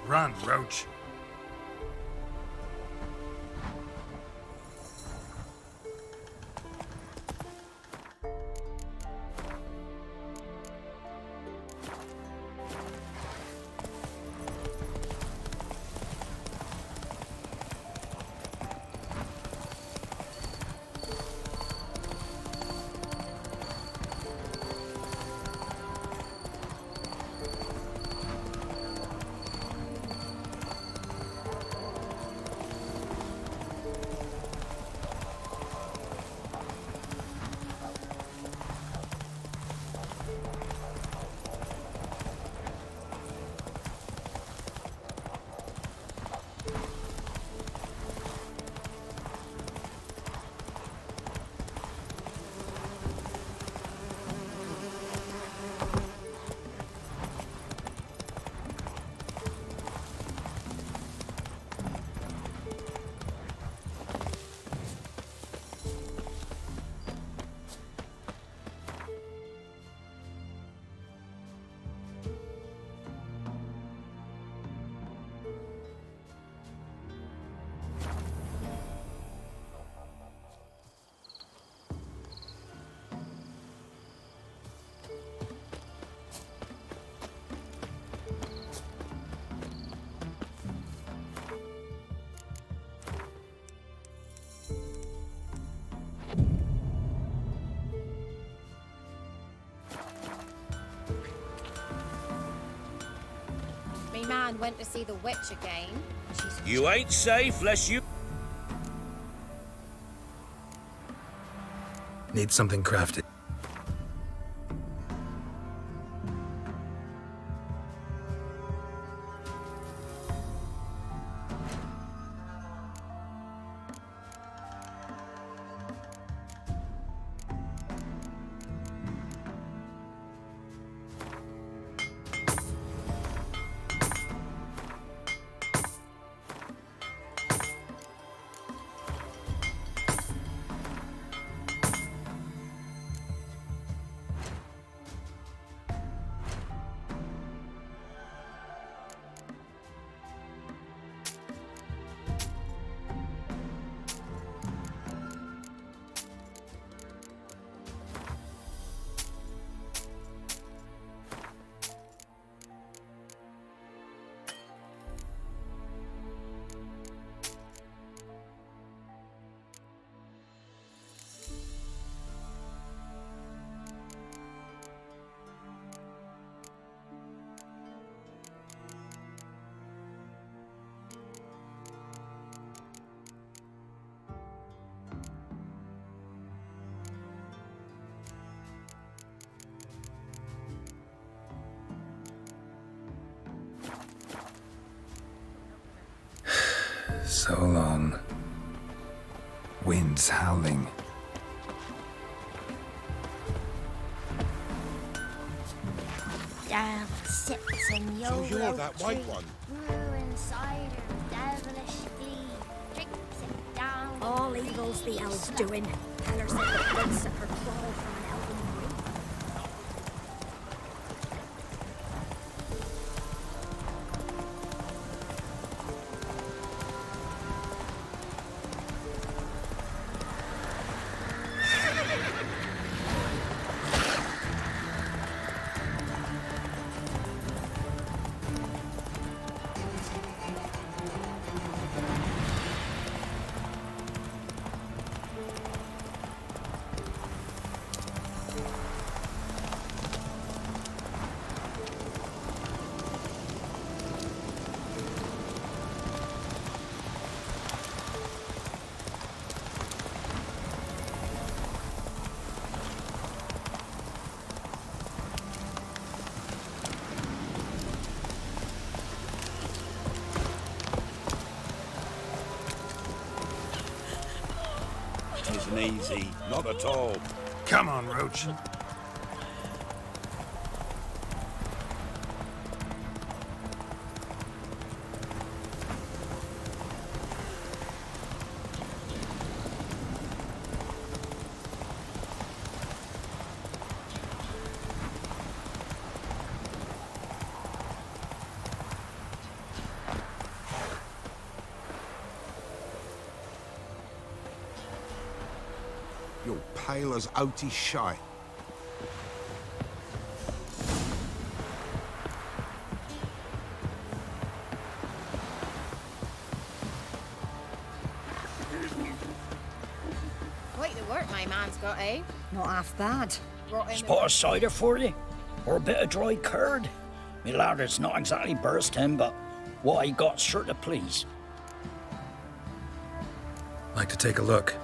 Run, Roach. Me man went to see the witch again. You ain't safe lest you... Need something crafted. So long. Winds howling. Damn sits in your So you're that white one? Brewing cider, devilish glee. Drinks it down. All evil's the elves doing. Tell her said the prince of her claw from an elven root. Isn't easy, not at all. Come on, Roach. pale as outy shy. Quite the work my man's got, eh? Not half bad. Brought in the Spot of cider for you? Or a bit of dry curd? Me lad, it's not exactly bursting, but what I got's sure to please. Like to take a look.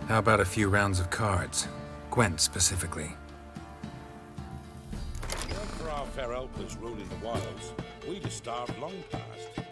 How about a few rounds of cards? Gwent specifically. Not for our fair helpers ruling the wilds, we'd have starved long past.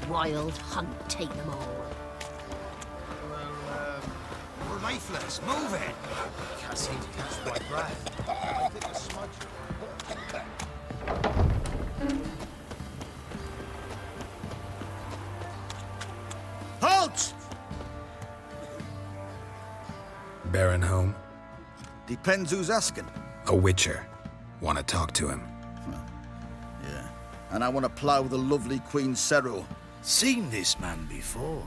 wild hunt take them all. We're lifeless. Move it. Can't seem to catch my breath. I think the smudge. Halt! Baron home? Depends who's asking. A witcher. Want to talk to him. Yeah. And I want to plough the lovely Queen Cero. Seen this man before.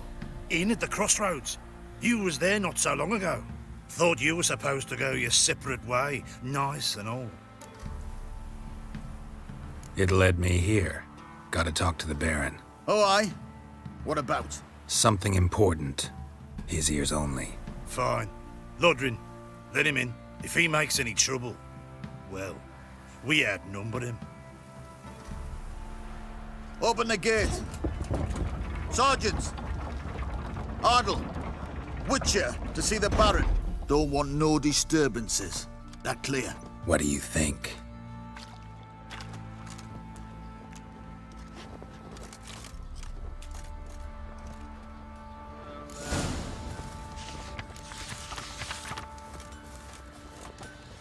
In at the crossroads. You was there not so long ago. Thought you were supposed to go your separate way. Nice and all. It led me here. Gotta talk to the Baron. Oh, aye? What about? Something important. His ears only. Fine. Lodrin, let him in. If he makes any trouble, well, we outnumber him. Open the gate. Sergeants! Ardle! Witcher to see the Baron. Don't want no disturbances. That clear? What do you think?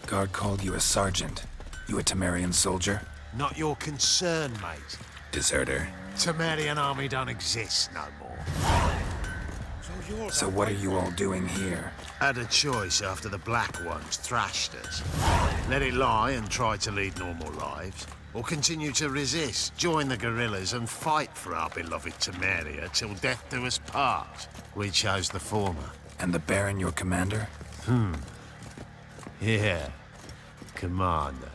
Guard called you a sergeant. You a Temerian soldier? Not your concern, mate. Deserter. Temerian army don't exist no more. So what are you all doing here? Had a choice after the Black Ones thrashed us. Let it lie and try to lead normal lives, or continue to resist, join the guerrillas and fight for our beloved Temeria till death do us part. We chose the former. And the Baron your commander? Yeah, commander.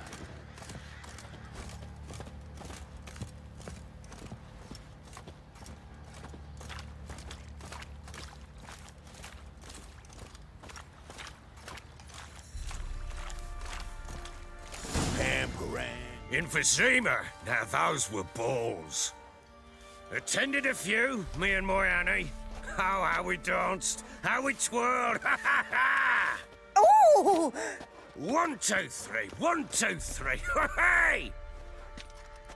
Emphysema. Now those were balls. Attended a few, me and my Annie. Oh, how we danced, how we twirled. Ha ha ha! Oh! 1, 2, 3. 1, 2, 3. Hey!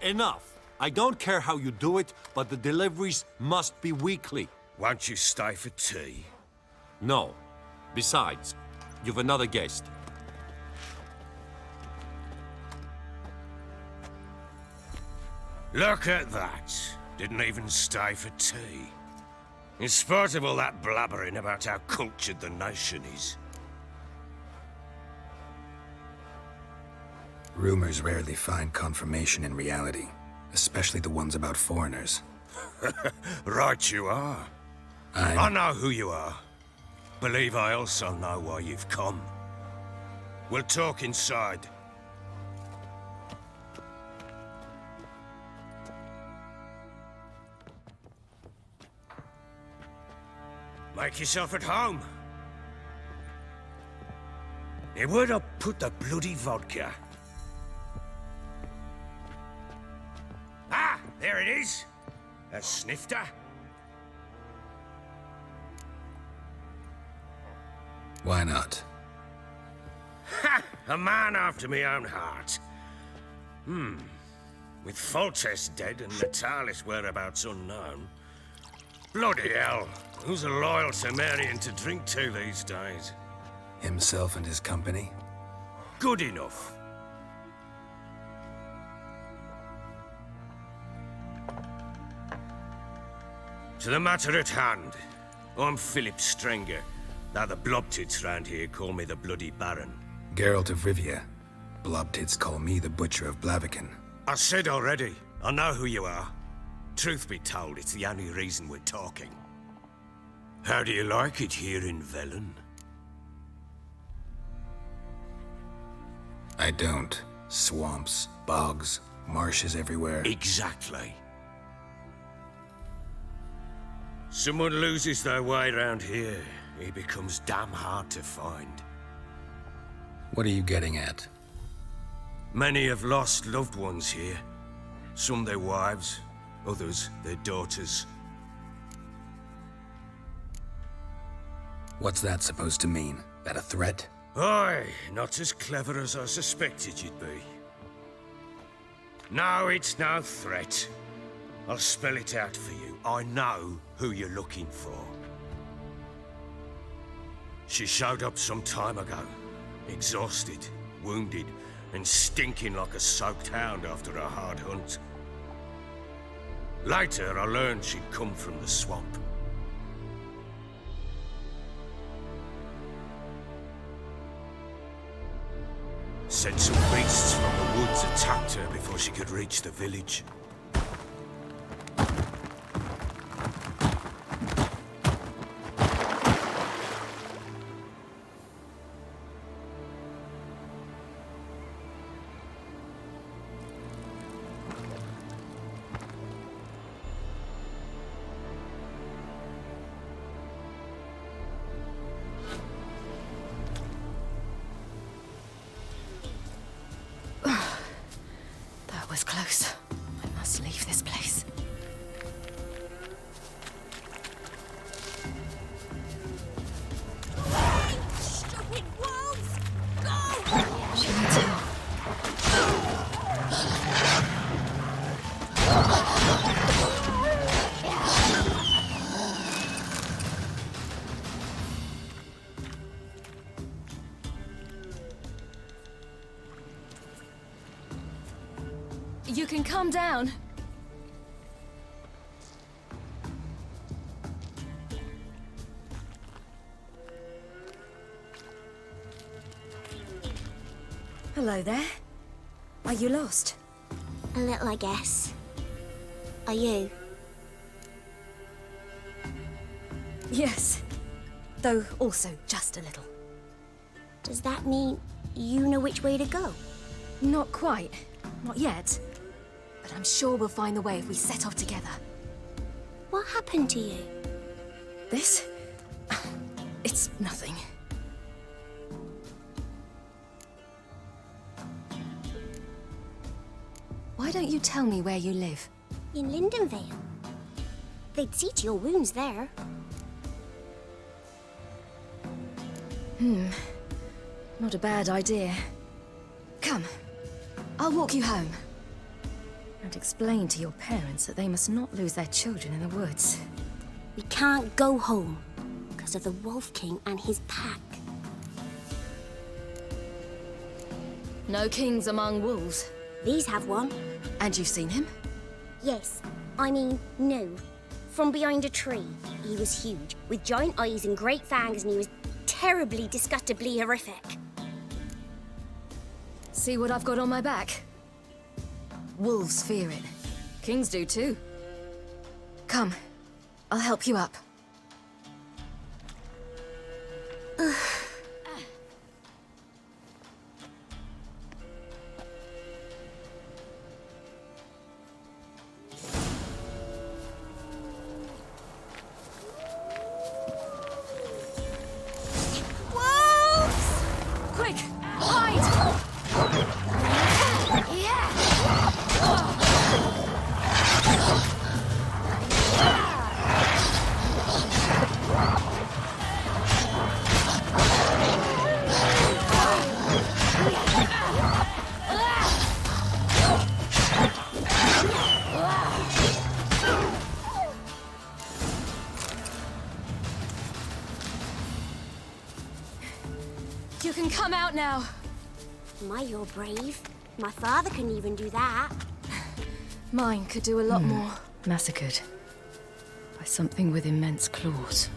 Enough. I don't care how you do it, but the deliveries must be weekly. Won't you stay for tea? No. Besides, you've another guest. Look at that. Didn't even stay for tea. In spite of all that blabbering about how cultured the nation is. Rumors rarely find confirmation in reality, especially the ones about foreigners. Right you are. I know who you are. Believe I also know why you've come. We'll talk inside. Make yourself at home. Now, where'd I put the bloody vodka? Ah, there it is. A snifter. Why not? Ha! A man after my own heart. With Foltest dead and Natalis whereabouts unknown. Bloody hell. Who's a loyal Temerian to drink to these days? Himself and his company? Good enough. To the matter at hand. I'm Philip Strenger. Now the Blobtits round here call me the Bloody Baron. Geralt of Rivia. Blobtits call me the Butcher of Blaviken. I said already, I know who you are. Truth be told, it's the only reason we're talking. How do you like it here in Velen? I don't. Swamps, bogs, marshes everywhere. Exactly. Someone loses their way around here, he becomes damn hard to find. What are you getting at? Many have lost loved ones here. Some their wives, others their daughters. What's that supposed to mean? That a threat? Aye, not as clever as I suspected you'd be. No, it's no threat. I'll spell it out for you. I know who you're looking for. She showed up some time ago, exhausted, wounded, and stinking like a soaked hound after a hard hunt. Later, I learned she'd come from the swamp. Said some beasts from the woods attacked her before she could reach the village. That was close. I must leave this place. Stupid wolves! Go! She needs help. You can calm down. Hello there. Are you lost? A little, I guess. Are you? Yes. Though also just a little. Does that mean you know which way to go? Not quite. Not yet. But I'm sure we'll find the way if we set off together. What happened to you? This? It's nothing. Why don't you tell me where you live? In Lindenvale. They'd see to your wounds there. Not a bad idea. Come. I'll walk you home. And explain to your parents that they must not lose their children in the woods. We can't go home because of the Wolf King and his pack. No kings among wolves. These have one. And you've seen him? Yes. I mean, no. From behind a tree. He was huge, with giant eyes and great fangs, and he was terribly, disgustingly horrific. See what I've got on my back? Wolves fear it. Kings do too. Come. I'll help you up. Wolves! Quick! Hide! You can come out now. My, you're brave. My father couldn't even do that. Mine could do a lot more. Massacred by something with immense claws.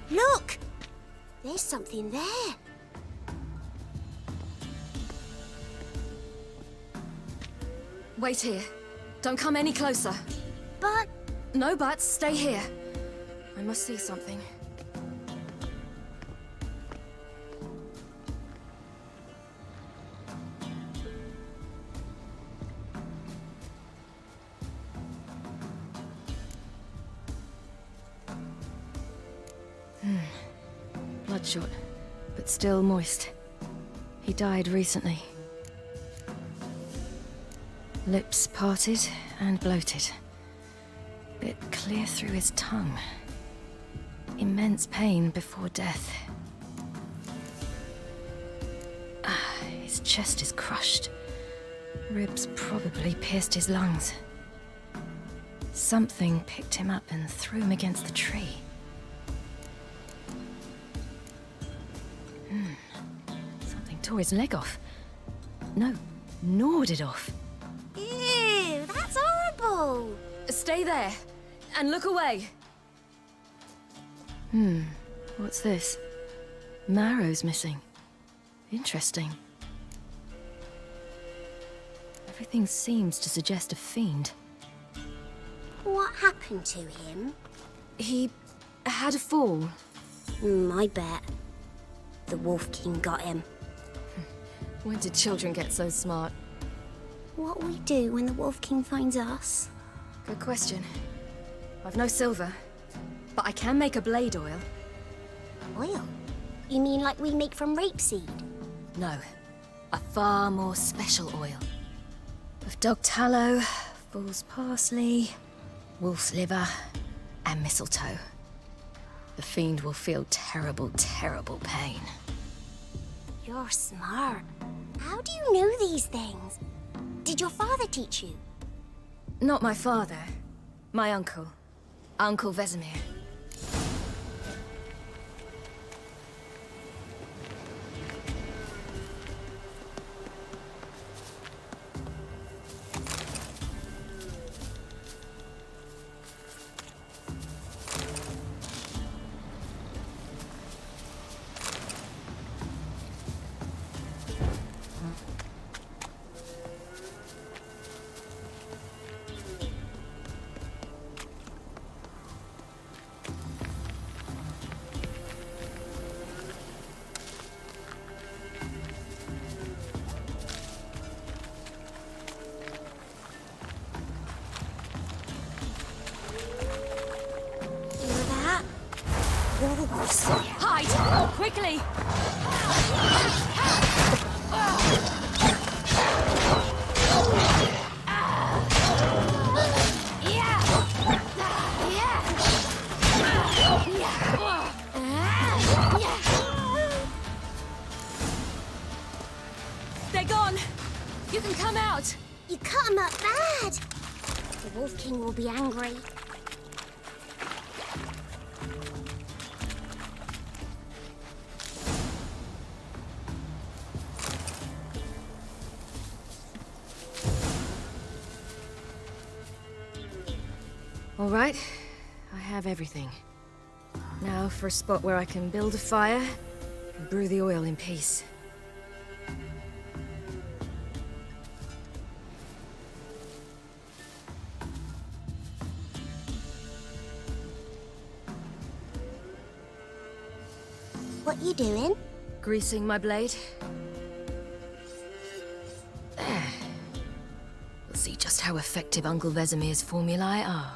Look! There's something there. Wait here. Don't come any closer. But No buts. Stay here. I must see something. Bloodshot, but still moist. He died recently. Lips parted and bloated. Bit clear through his tongue. immense pain before death. His chest is crushed. Ribs probably pierced his lungs. Something picked him up and threw him against the tree. Something tore his leg off. No, gnawed it off. Ew, that's horrible. Stay there, and look away. What's this? Marrow's missing. Interesting. Everything seems to suggest a fiend. What happened to him? He had a fall. I bet. The Wolf King got him. When did children get so smart? What'll we do when the Wolf King finds us? Good question. I've no silver, but I can make a blade oil. Oil? You mean like we make from rapeseed? No, a far more special oil. Of dog tallow, fool's parsley, wolf's liver, and mistletoe. The fiend will feel terrible, terrible pain. You're smart. How do you know these things? Did your father teach you? Not my father. My uncle. Uncle Vesemir. Hide! Quickly! They're gone! You can come out! You cut him up bad! The Wolf King will be angry. All right, I have everything. Now for a spot where I can build a fire and brew the oil in peace. What you doing? Greasing my blade. There. We'll see just how effective Uncle Vesemir's formulae are.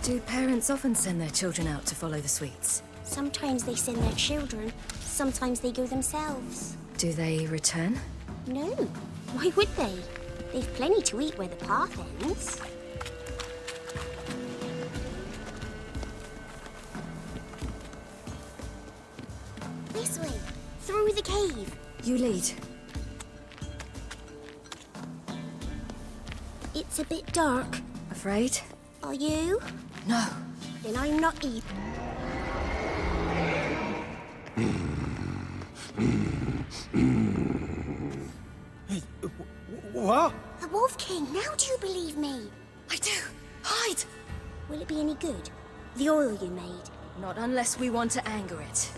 Do parents often send their children out to follow the sweets? Sometimes they send their children, sometimes they go themselves. Do they return? No, why would they? They've plenty to eat where the path ends. This way, through the cave. You lead. It's a bit dark. Afraid? Are you? No. Then I'm not either. What? The Wolf King, now do you believe me? I do. Hide! Will it be any good? The oil you made? Not unless we want to anger it.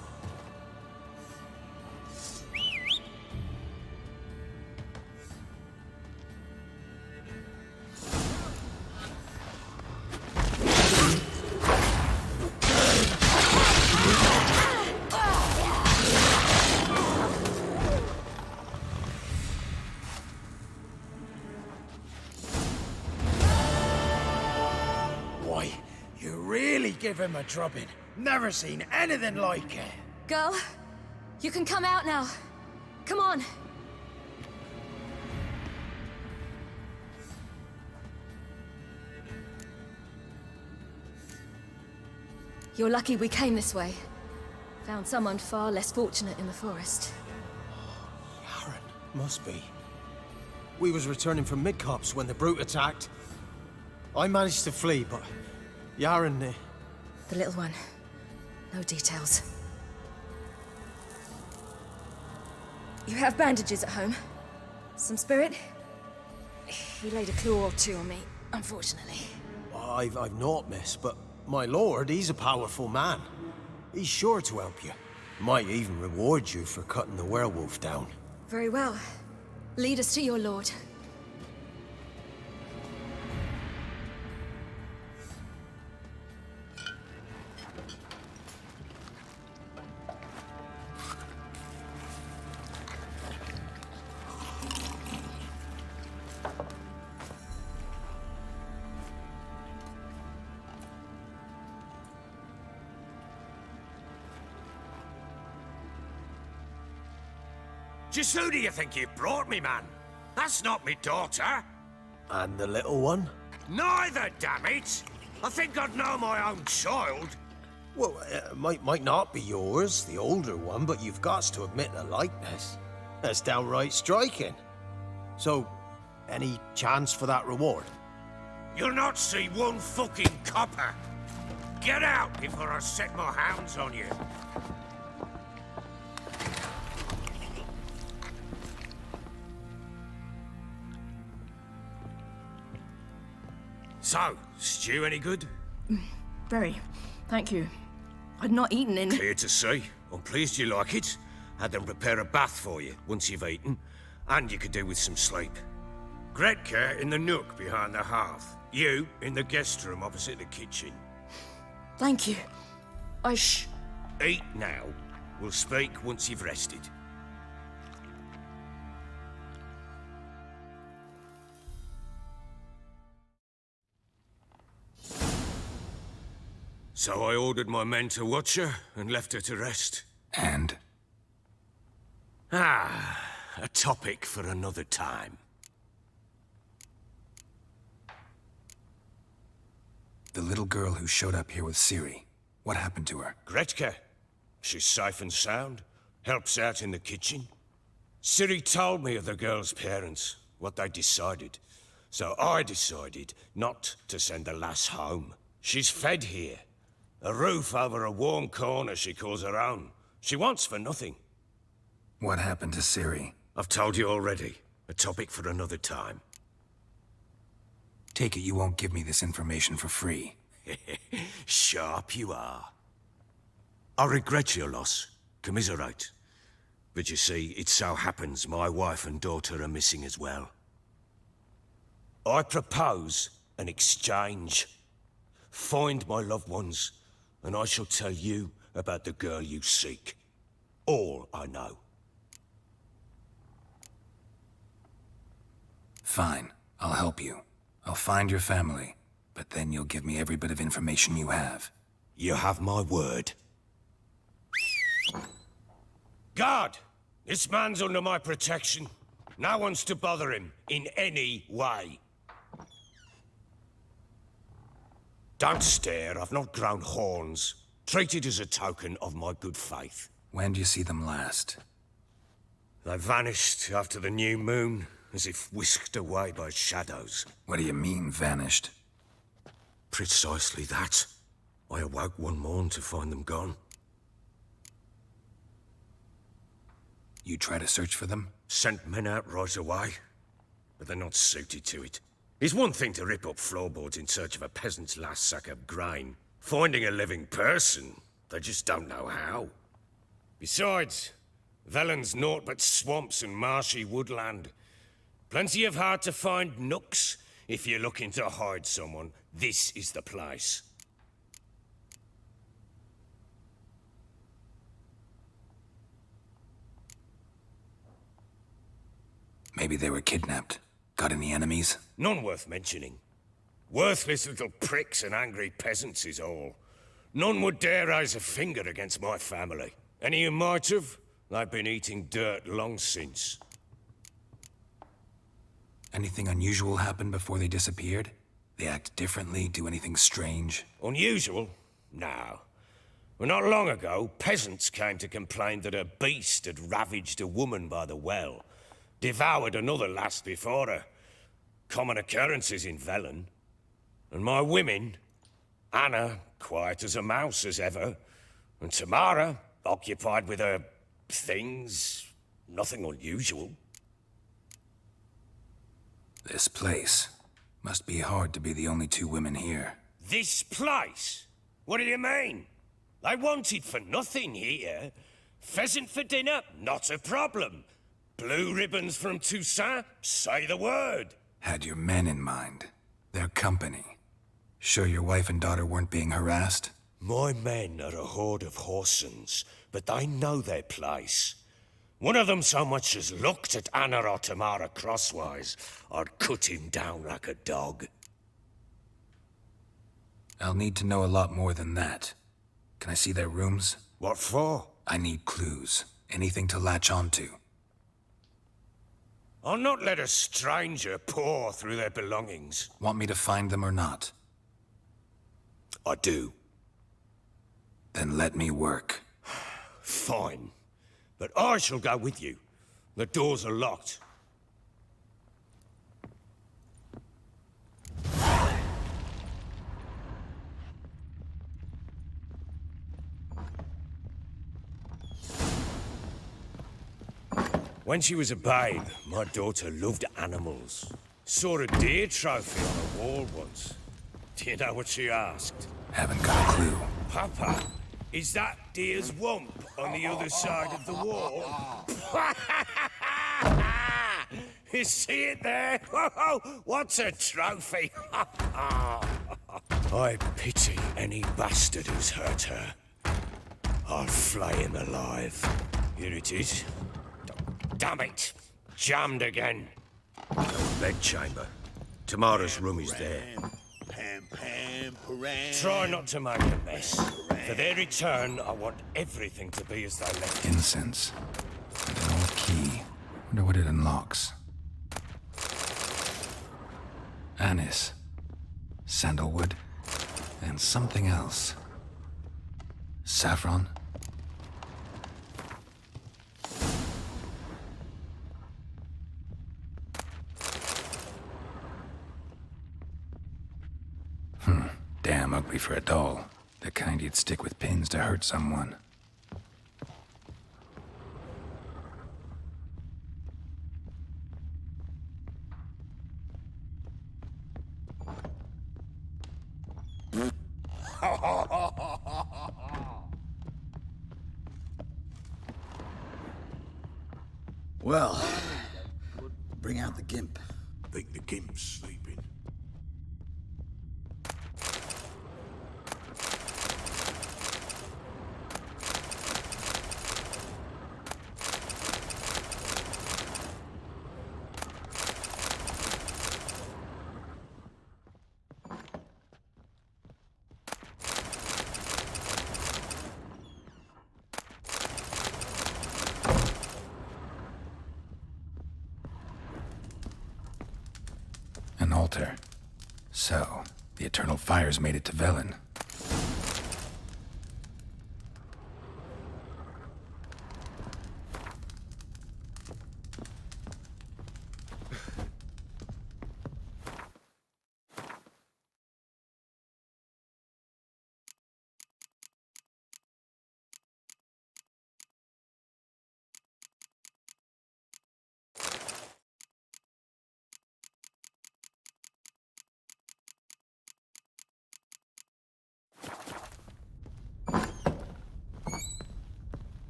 give him a drubbing. Never seen anything like it. Girl, you can come out now. Come on. You're lucky we came this way. Found someone far less fortunate in the forest. Yaren, must be. We was returning from Midcops when the brute attacked. I managed to flee, but Yaren... The little one. No details. You have bandages at home? Some spirit? He laid a claw or two on me, unfortunately. I've not, miss, but my lord, he's a powerful man. He's sure to help you. Might even reward you for cutting the werewolf down. Very well. Lead us to your lord. Just who do you think you brought me, man? That's not me daughter. And the little one? Neither, damn it! I think I'd know my own child. Well, might not be yours, the older one, but you've got to admit a likeness. That's downright striking. So, any chance for that reward? You'll not see one fucking copper. Get out before I set my hounds on you. So, stew any good? Very. Thank you. I'd not eaten in... Clear to see. I'm pleased you like it. Had them prepare a bath for you once you've eaten. And you could do with some sleep. Gretka in the nook behind the hearth. You in the guest room opposite the kitchen. Thank you. Eat now. We'll speak once you've rested. So I ordered my men to watch her and left her to rest. And? A topic for another time. The little girl who showed up here with Ciri. What happened to her? Gretka. She's safe and sound. Helps out in the kitchen. Ciri told me of the girl's parents, what they decided. So I decided not to send the lass home. She's fed here. A roof over a warm corner she calls her own. She wants for nothing. What happened to Ciri? I've told you already. A topic for another time. Take it you won't give me this information for free. Sharp you are. I regret your loss. Commiserate. But you see, it so happens my wife and daughter are missing as well. I propose an exchange. Find my loved ones, and I shall tell you about the girl you seek. All I know. Fine. I'll help you. I'll find your family, but then you'll give me every bit of information you have. You have my word. Guard! This man's under my protection. No one's to bother him in any way. Don't stare, I've not grown horns. Treat it as a token of my good faith. When did you see them last? They vanished after the new moon, as if whisked away by shadows. What do you mean, vanished? Precisely that. I awoke one morn to find them gone. You try to search for them? Sent men out right away, but they're not suited to it. It's one thing to rip up floorboards in search of a peasant's last sack of grain. Finding a living person, they just don't know how. Besides, Velen's naught but swamps and marshy woodland. Plenty of hard-to-find nooks. If you're looking to hide someone, this is the place. Maybe they were kidnapped. Got any enemies? None worth mentioning. Worthless little pricks and angry peasants is all. None would dare raise a finger against my family. Any who might have, they've been eating dirt long since. Anything unusual happen before they disappeared? They act differently, do anything strange? Unusual? No. Well, not long ago, peasants came to complain that a beast had ravaged a woman by the well, devoured another lass before her. Common occurrences in Velen. And my women, Anna, quiet as a mouse as ever, and Tamara, occupied with her things, nothing unusual. This place. Must be hard to be the only two women here. This place? What do you mean? They wanted for nothing here. Pheasant for dinner? Not a problem. Blue ribbons from Toussaint? Say the word. Had your men in mind. Their company. Sure your wife and daughter weren't being harassed? My men are a horde of horsens, but they know their place. One of them so much as looked at Anna or Tamara crosswise, I'd cut him down like a dog. I'll need to know a lot more than that. Can I see their rooms? What for? I need clues. Anything to latch onto. I'll not let a stranger pore through their belongings. Want me to find them or not? I do. Then let me work. Fine. But I shall go with you. The doors are locked. When she was a babe, my daughter loved animals. Saw a deer trophy on a wall once. Do you know what she asked? Haven't got a clue. Papa, is that deer's wump on the other side of the wall? You see it there? What's a trophy? I pity any bastard who's hurt her. I'll flay him alive. Here it is. Damn it! Jammed again. Bed chamber. Tamara's room is there. Try not to make a mess. For their return, I want everything to be as they left it. Incense. And an old key. Wonder what it unlocks. Anise. Sandalwood. And something else. Saffron. Damn ugly for a doll. The kind you'd stick with pins to hurt someone. Well, bring out the gimp. Think the gimp's sleeping. An altar. So, the eternal fires made it to Velen.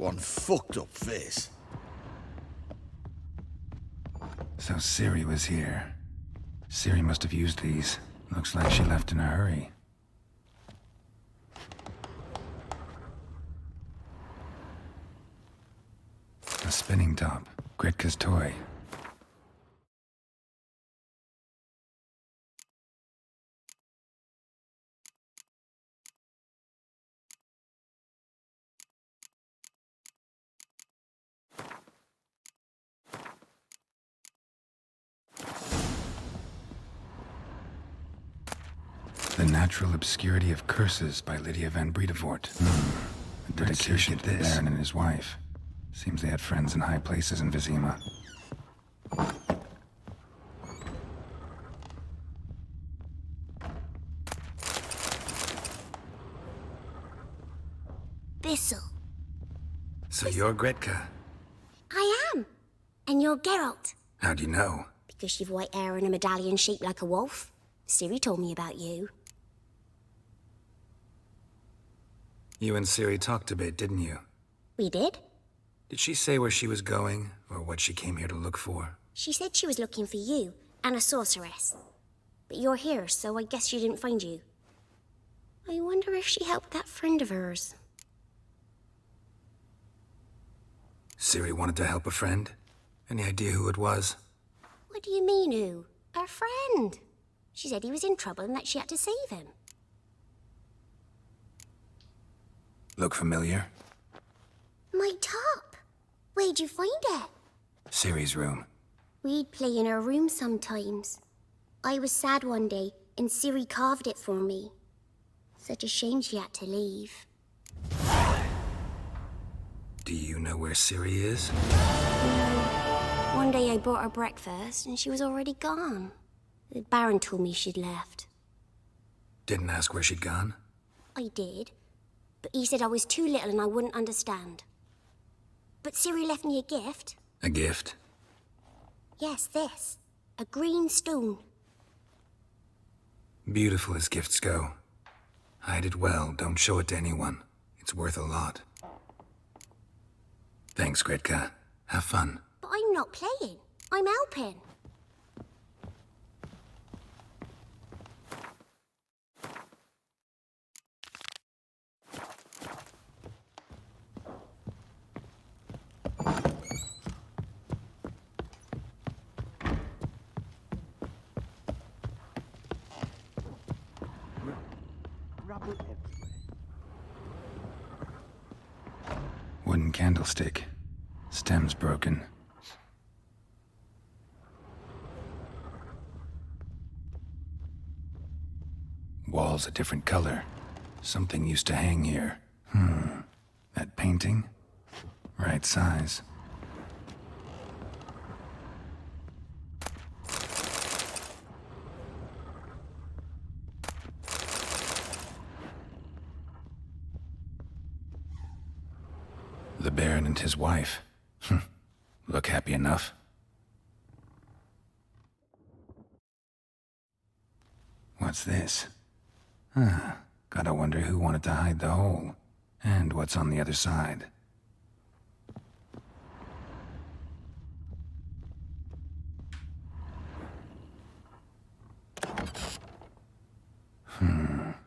One fucked up face. So Ciri was here. Ciri must have used these. Looks like she left in a hurry. A spinning top. Gritka's toy. The Natural Obscurity of Curses by Lydia van Bredevoort. A dedication to the Baron and his wife. Seems they had friends in high places in Vizima. Thistle. So you're Gretka. I am. And you're Geralt. How do you know? Because you've white hair and a medallion shaped like a wolf. Ciri told me about you. You and Ciri talked a bit, didn't you? We did? Did she say where she was going, or what she came here to look for? She said she was looking for you and a sorceress. But you're here, so I guess she didn't find you. I wonder if she helped that friend of hers. Ciri wanted to help a friend? Any idea who it was? What do you mean, who? Our friend. She said he was in trouble and that she had to save him. Look familiar? My top. Where'd you find it? Ciri's room. We'd play in her room sometimes. I was sad one day, and Ciri carved it for me. Such a shame she had to leave. Do you know where Ciri is? One day I bought her breakfast, and she was already gone. The Baron told me she'd left. Didn't ask where she'd gone? I did, but he said I was too little and I wouldn't understand. But Ciri left me a gift. A gift? Yes, this. A green stone. Beautiful as gifts go. Hide it well, don't show it to anyone. It's worth a lot. Thanks, Gretka. Have fun. But I'm not playing. I'm helping. Wooden candlestick. Stem's broken. Walls a different color. Something used to hang here. That painting? Right size. The Baron and his wife. Look happy enough. What's this? Gotta wonder who wanted to hide the hole. And what's on the other side.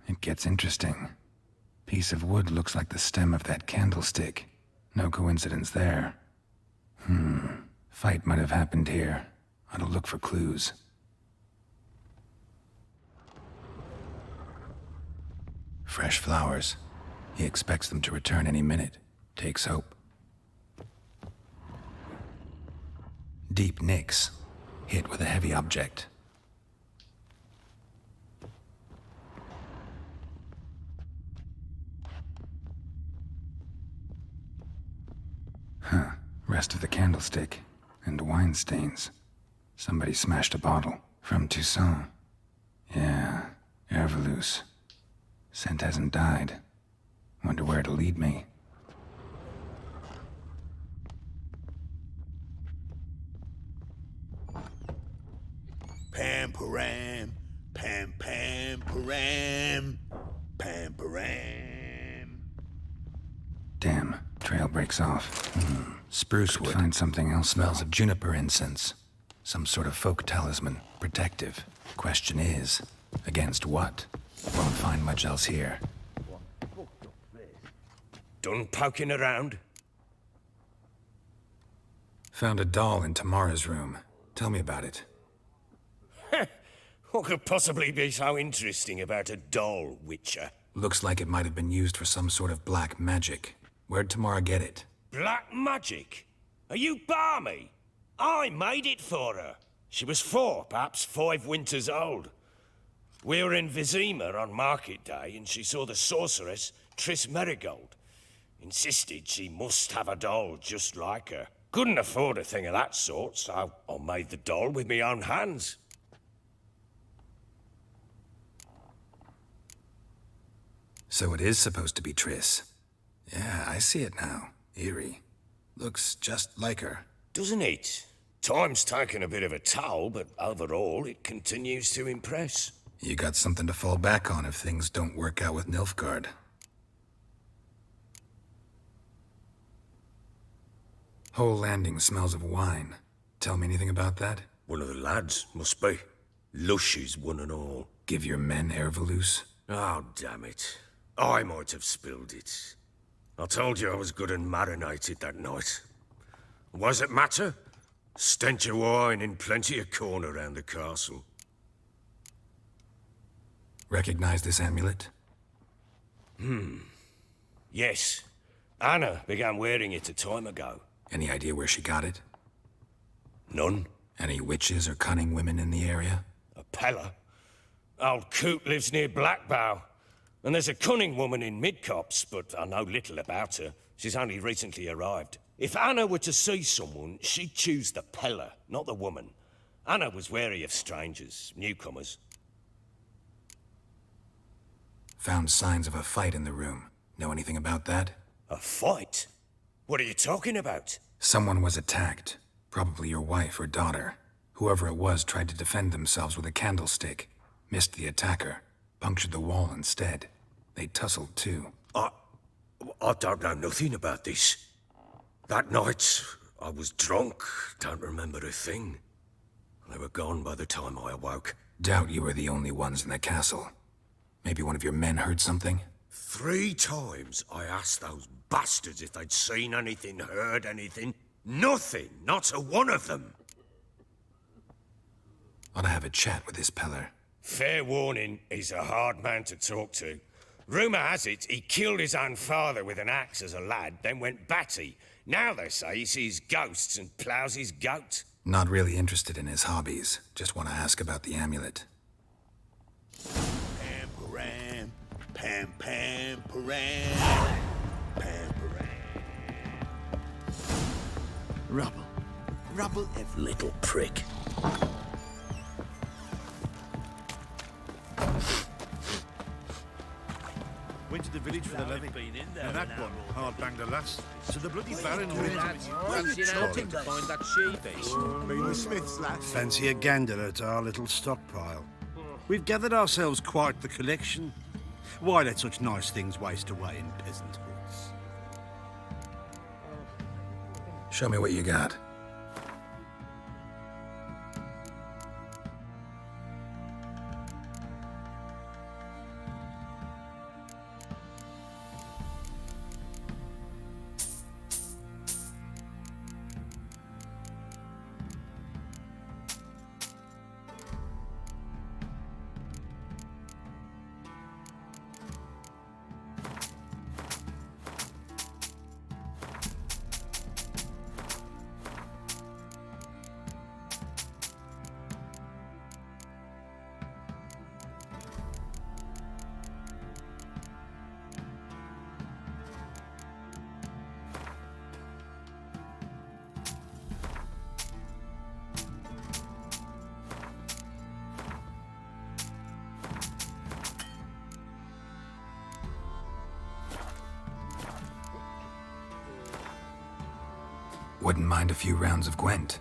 It gets interesting. Piece of wood looks like the stem of that candlestick. No coincidence there. Fight might have happened here. Ought to look for clues. Fresh flowers. He expects them to return any minute. Takes hope. Deep nicks. Hit with a heavy object. Rest of the candlestick. And wine stains. Somebody smashed a bottle. From Toussaint. Yeah, Herveloos. Scent hasn't died. Wonder where it'll lead me. Pam param, pam pam param, pam param. Damn, Trail breaks off. Spruce wood. Find something else. Smells of juniper incense. Some sort of folk talisman. Protective. Question is, against what? Won't find much else here. Done poking around? Found a doll in Tamara's room. Tell me about it. What could possibly be so interesting about a doll, Witcher? Looks like it might have been used for some sort of black magic. Where'd Tamara get it? Black magic? Are you balmy? I made it for her. She was 4, perhaps 5 winters old. We were in Vizima on market day, and she saw the sorceress, Triss Merigold. Insisted she must have a doll just like her. Couldn't afford a thing of that sort, so I made the doll with my own hands. So it is supposed to be Triss. Yeah, I see it now. Eerie. Looks just like her. Doesn't it? Time's taken a bit of a toll, but overall, it continues to impress. You got something to fall back on if things don't work out with Nilfgaard. Whole landing smells of wine. Tell me anything about that? One of the lads, must be. Lushes, one and all. Give your men Ervelus? Oh, damn it. I might have spilled it. I told you I was good and marinated that night. What does it matter? Stench of wine in plenty of corn around the castle. Recognize this amulet? Yes. Anna began wearing it a time ago. Any idea where she got it? None. Any witches or cunning women in the area? A Pella. Old Coot lives near Blackbow. And there's a cunning woman in Midcopse, but I know little about her. She's only recently arrived. If Anna were to see someone, she'd choose the Pella, not the woman. Anna was wary of strangers, newcomers. Found signs of a fight in the room. Know anything about that? A fight? What are you talking about? Someone was attacked. Probably your wife or daughter. Whoever it was tried to defend themselves with a candlestick. Missed the attacker. Punctured the wall instead. They tussled too. I don't know nothing about this. That night, I was drunk. Don't remember a thing. They were gone by the time I awoke. Doubt you were the only ones in the castle. Maybe one of your men heard something? 3 times I asked those bastards if they'd seen anything, heard anything. Nothing, not a one of them. Ought to have a chat with this Peller. Fair warning, he's a hard man to talk to. Rumour has it he killed his own father with an axe as a lad, then went batty. Now they say he sees ghosts and ploughs his goat. Not really interested in his hobbies. Just want to ask about the amulet. Pam param, pam pam param, pam param. Rubble, rubble every Little prick. Went to the village for the levy. And that one hard banged a lass. So the bloody Baron Fancy an outing to find that sheepish. Mean the Smiths, lass? Fancy a gander at our little stockpile. We've gathered ourselves quite the collection. Why let such nice things waste away in peasant hoods? Show me what you got. Wouldn't mind a few rounds of Gwent.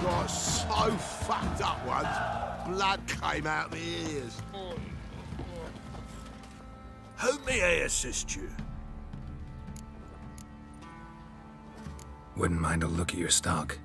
Got so fucked up once, blood came out my ears. How may I assist you? Wouldn't mind a look at your stock.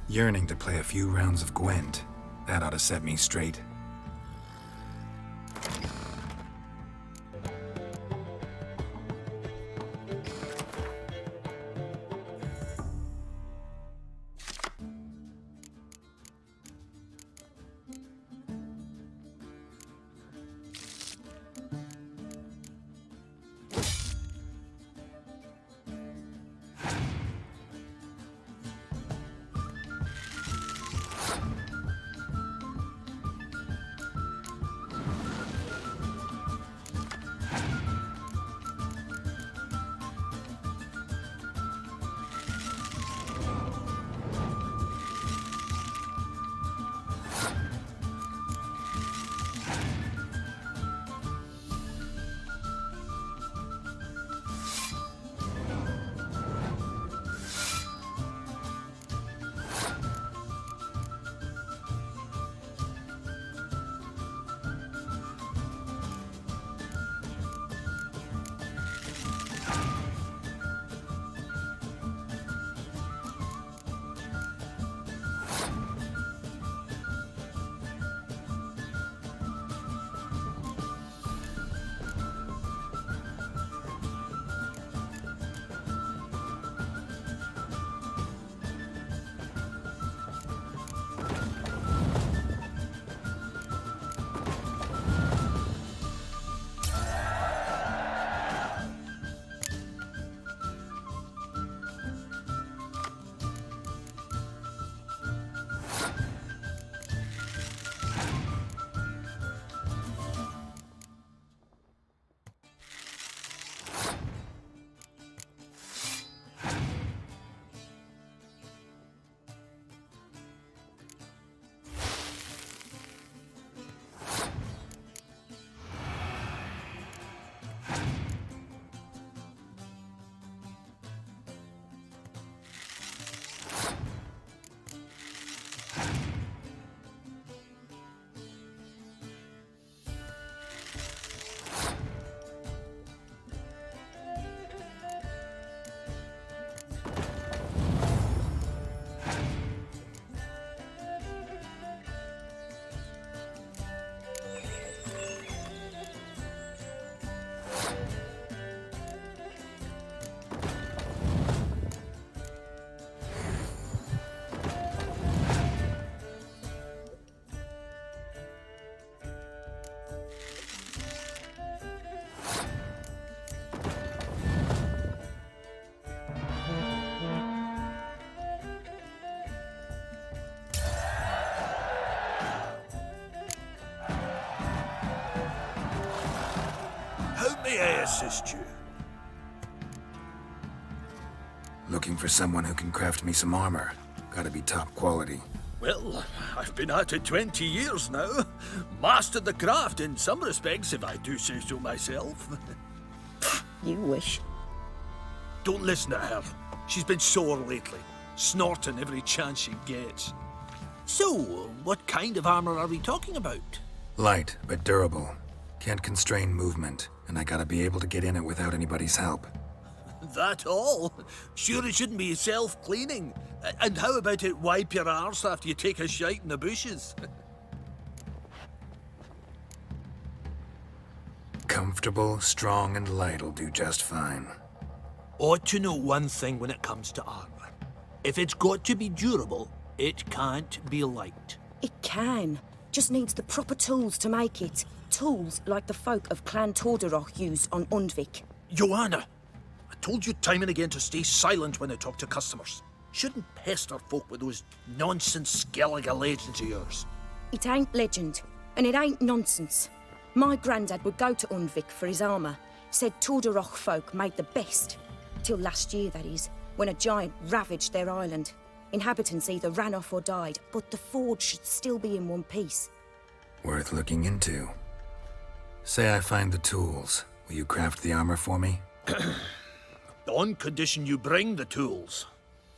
Yearning to play a few rounds of Gwent. That ought to set me straight. may I assist you? Looking for someone who can craft me some armor. Gotta be top quality. Well, I've been at it 20 years now. Mastered the craft in some respects, if I do say so myself. You wish. Don't listen to her. She's been sore lately, snorting every chance she gets. So, what kind of armor are we talking about? Light, but durable. Can't constrain movement, and I gotta be able to get in it without anybody's help. That all? Sure it shouldn't be self-cleaning. And how about it wipe your arse after you take a shite in the bushes? Comfortable, strong, and light'll do just fine. Ought to know one thing when it comes to armor. If it's got to be durable, it can't be light. It can. Just needs the proper tools to make it. Tools like the folk of Clan Torderoch use on Undvik. Joanna, I told you time and again to stay silent when I talk to customers. Shouldn't pester folk with those nonsense Skellige legends of yours. It ain't legend, and it ain't nonsense. My granddad would go to Undvik for his armour. Said Torderoch folk made the best. Till last year, that is, when a giant ravaged their island. Inhabitants either ran off or died, but the forge should still be in one piece. Worth looking into. Say I find the tools. Will you craft the armor for me? On condition you bring the tools.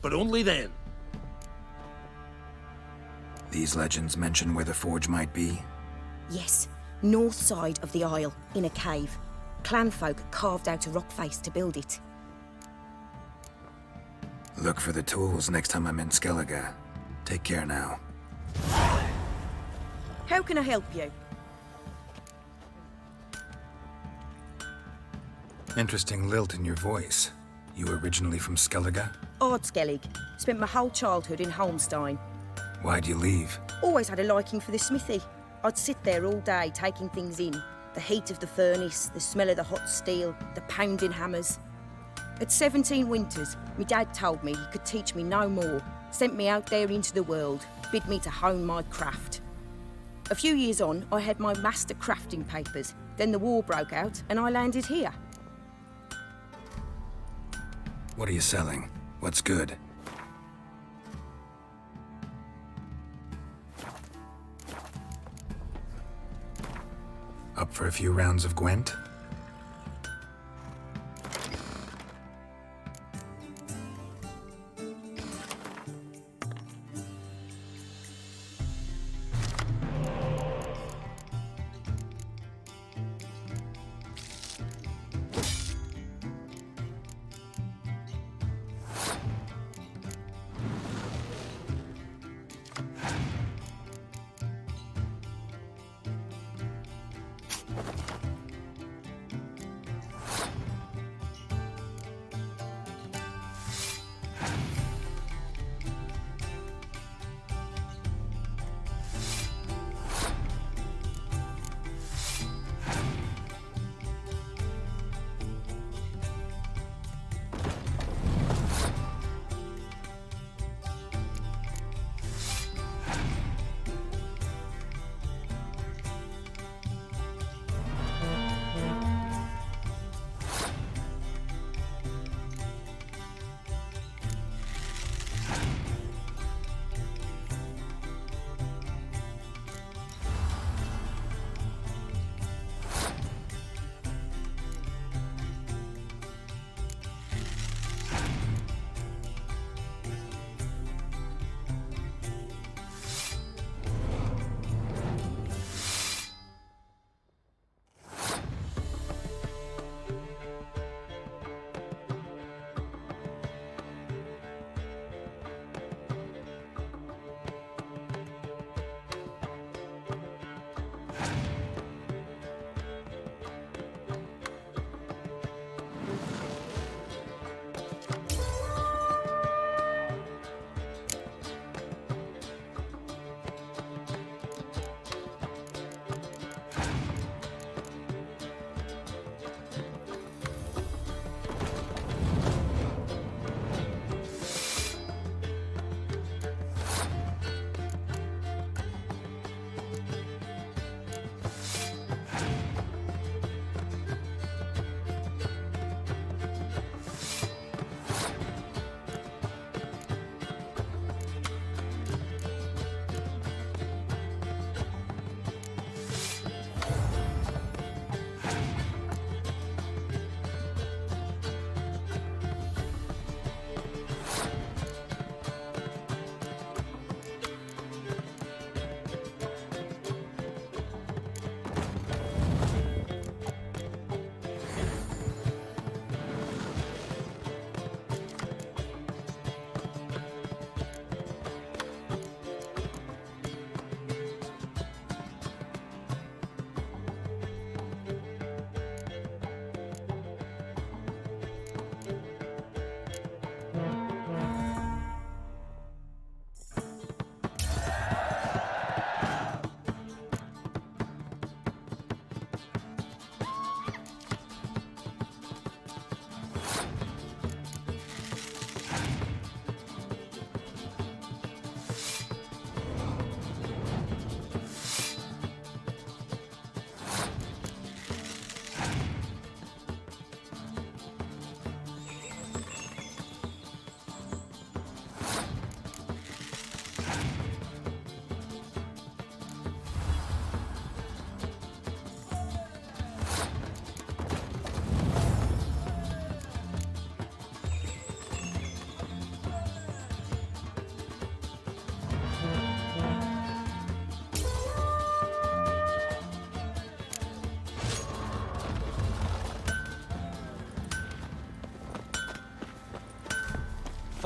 But only then. These legends mention where the forge might be? Yes, north side of the isle, in a cave. Clanfolk carved out a rock face to build it. Look for the tools next time I'm in Skellige. Take care now. How can I help you? Interesting lilt in your voice. You originally from Skellige? Ardskellig. Spent my whole childhood in Holmstein. Why'd you leave? Always had a liking for the smithy. I'd sit there all day taking things in. The heat of the furnace, the smell of the hot steel, the pounding hammers. At 17 winters, my dad told me he could teach me no more. Sent me out there into the world, bid me to hone my craft. A few years on, I had my master crafting papers. Then the war broke out and I landed here. What are you selling? What's good? Up for a few rounds of Gwent?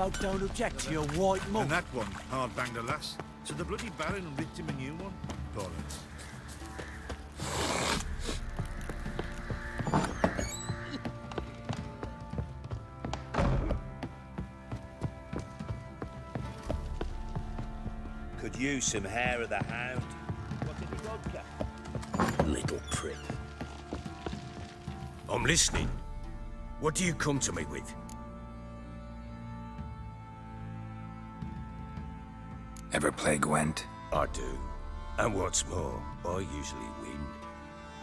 folk don't object to your white mug. And that one hard banged a lass. So the bloody Baron ripped him a new one. Bollocks. Could use some hair of the hound. What's in the vodka? Little prick. I'm listening. What do you come to me with? Ever play Gwent? I do. And what's more, I usually win.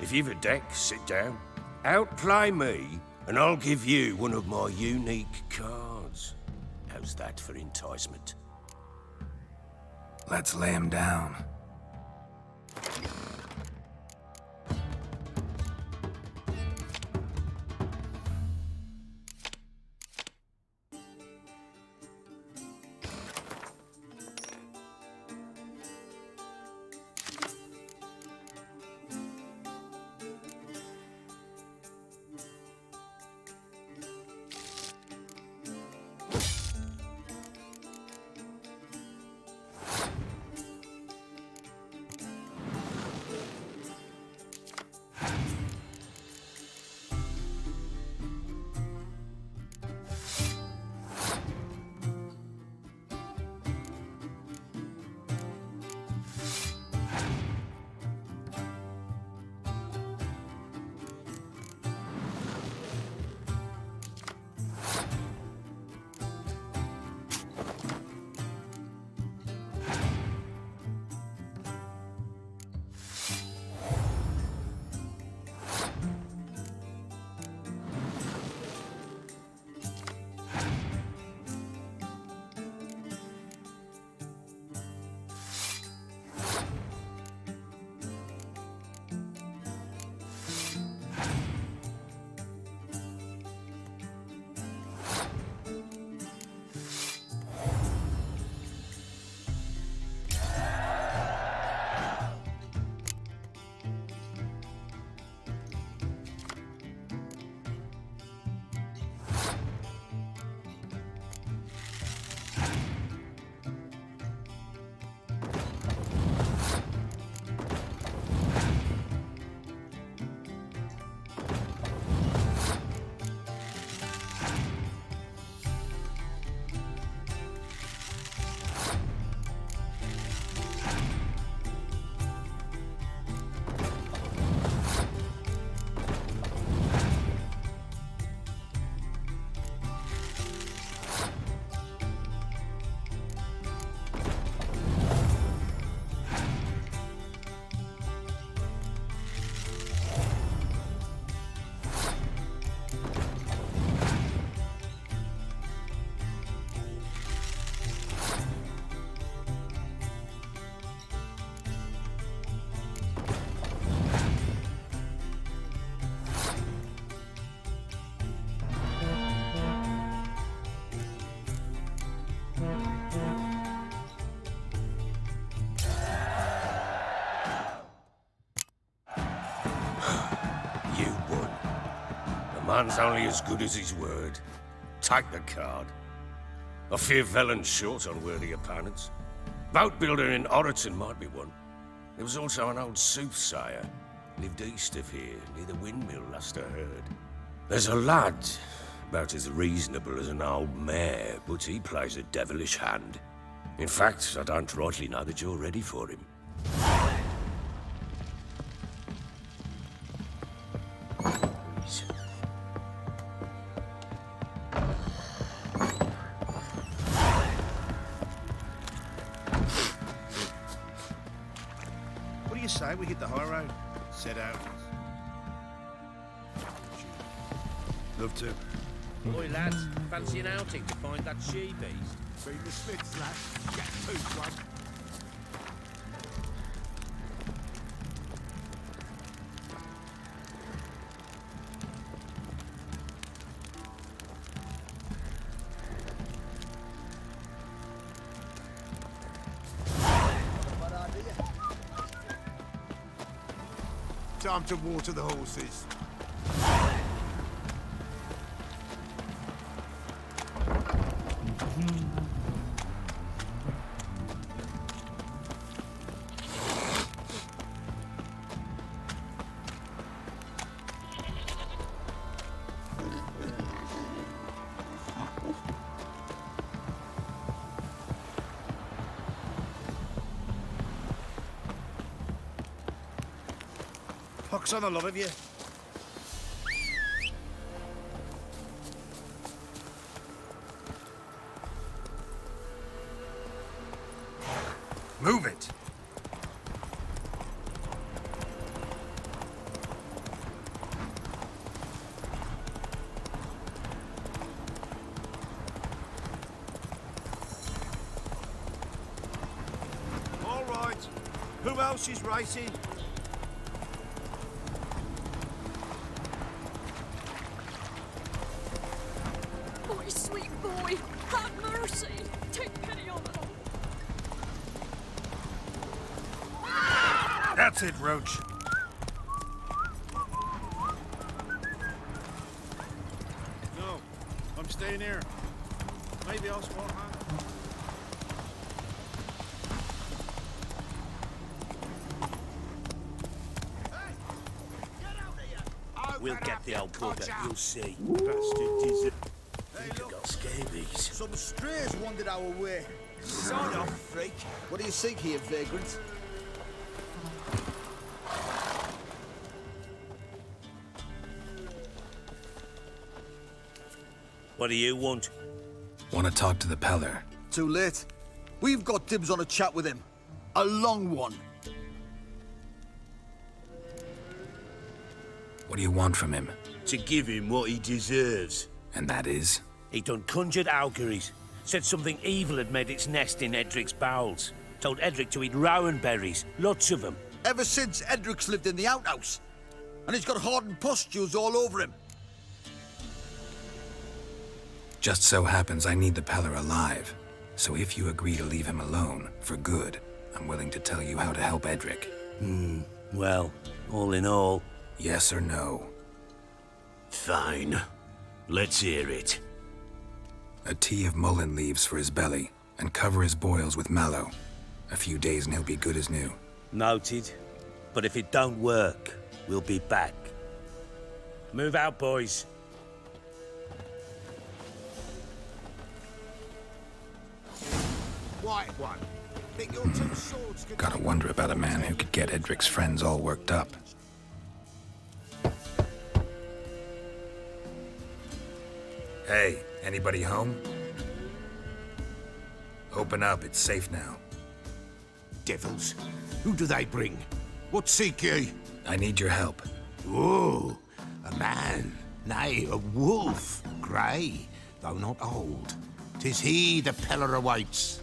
If you've a deck, sit down. Outplay me, and I'll give you one of my unique cards. How's that for enticement? Let's lay him down. Man's only as good as his word. Take the card. I fear Velen's short on worthy opponents. Boat builder in Oroton might be one. There was also an old soothsayer. Lived east of here, near the windmill, last I heard. There's a lad, about as reasonable as an old mare, but he plays a devilish hand. In fact, I don't rightly know that you're ready for him. What do you say we hit the high road? Set out. Love to. Oi, lads, fancy an outing to find that she-beast? Bring the Smiths, lads. Get to one. Time to water the horses. Pox on the love of you. Move it! All right. Who else is racing? Boy, sweet boy, have mercy. Take pity on them. That's it, Roach. No, I'm staying here. Maybe I'll spot Hannah. We'll get the old bugger, you'll see. Bastard deserve. Think I got scabies. Some strays wandered our way. Sign off, freak. What do you seek here, vagrant? What do you want? Want to talk to the Peller. Too late. We've got dibs on a chat with him. A long one. What do you want from him? To give him what he deserves. And that is? He done conjured auguries. Said something evil had made its nest in Edric's bowels. Told Edric to eat rowan berries. Lots of them. Ever since Edric's lived in the outhouse. And he's got hardened pustules all over him. Just so happens I need the Peller alive. So if you agree to leave him alone, for good, I'm willing to tell you how to help Edric. Well, all in all... Yes or no? Fine. Let's hear it. A tea of mullein leaves for his belly, and cover his boils with mallow. A few days and he'll be good as new. Noted. But if it don't work, we'll be back. Move out, boys. White one. Think your two swords could... Gotta wonder about a man who could get Edric's friends all worked up. Hey, anybody home? Open up, it's safe now. Devils. Who do they bring? What seek ye? I need your help. Oh, a man. Nay, a wolf. Grey, though not old. 'Tis he the Peller awaits.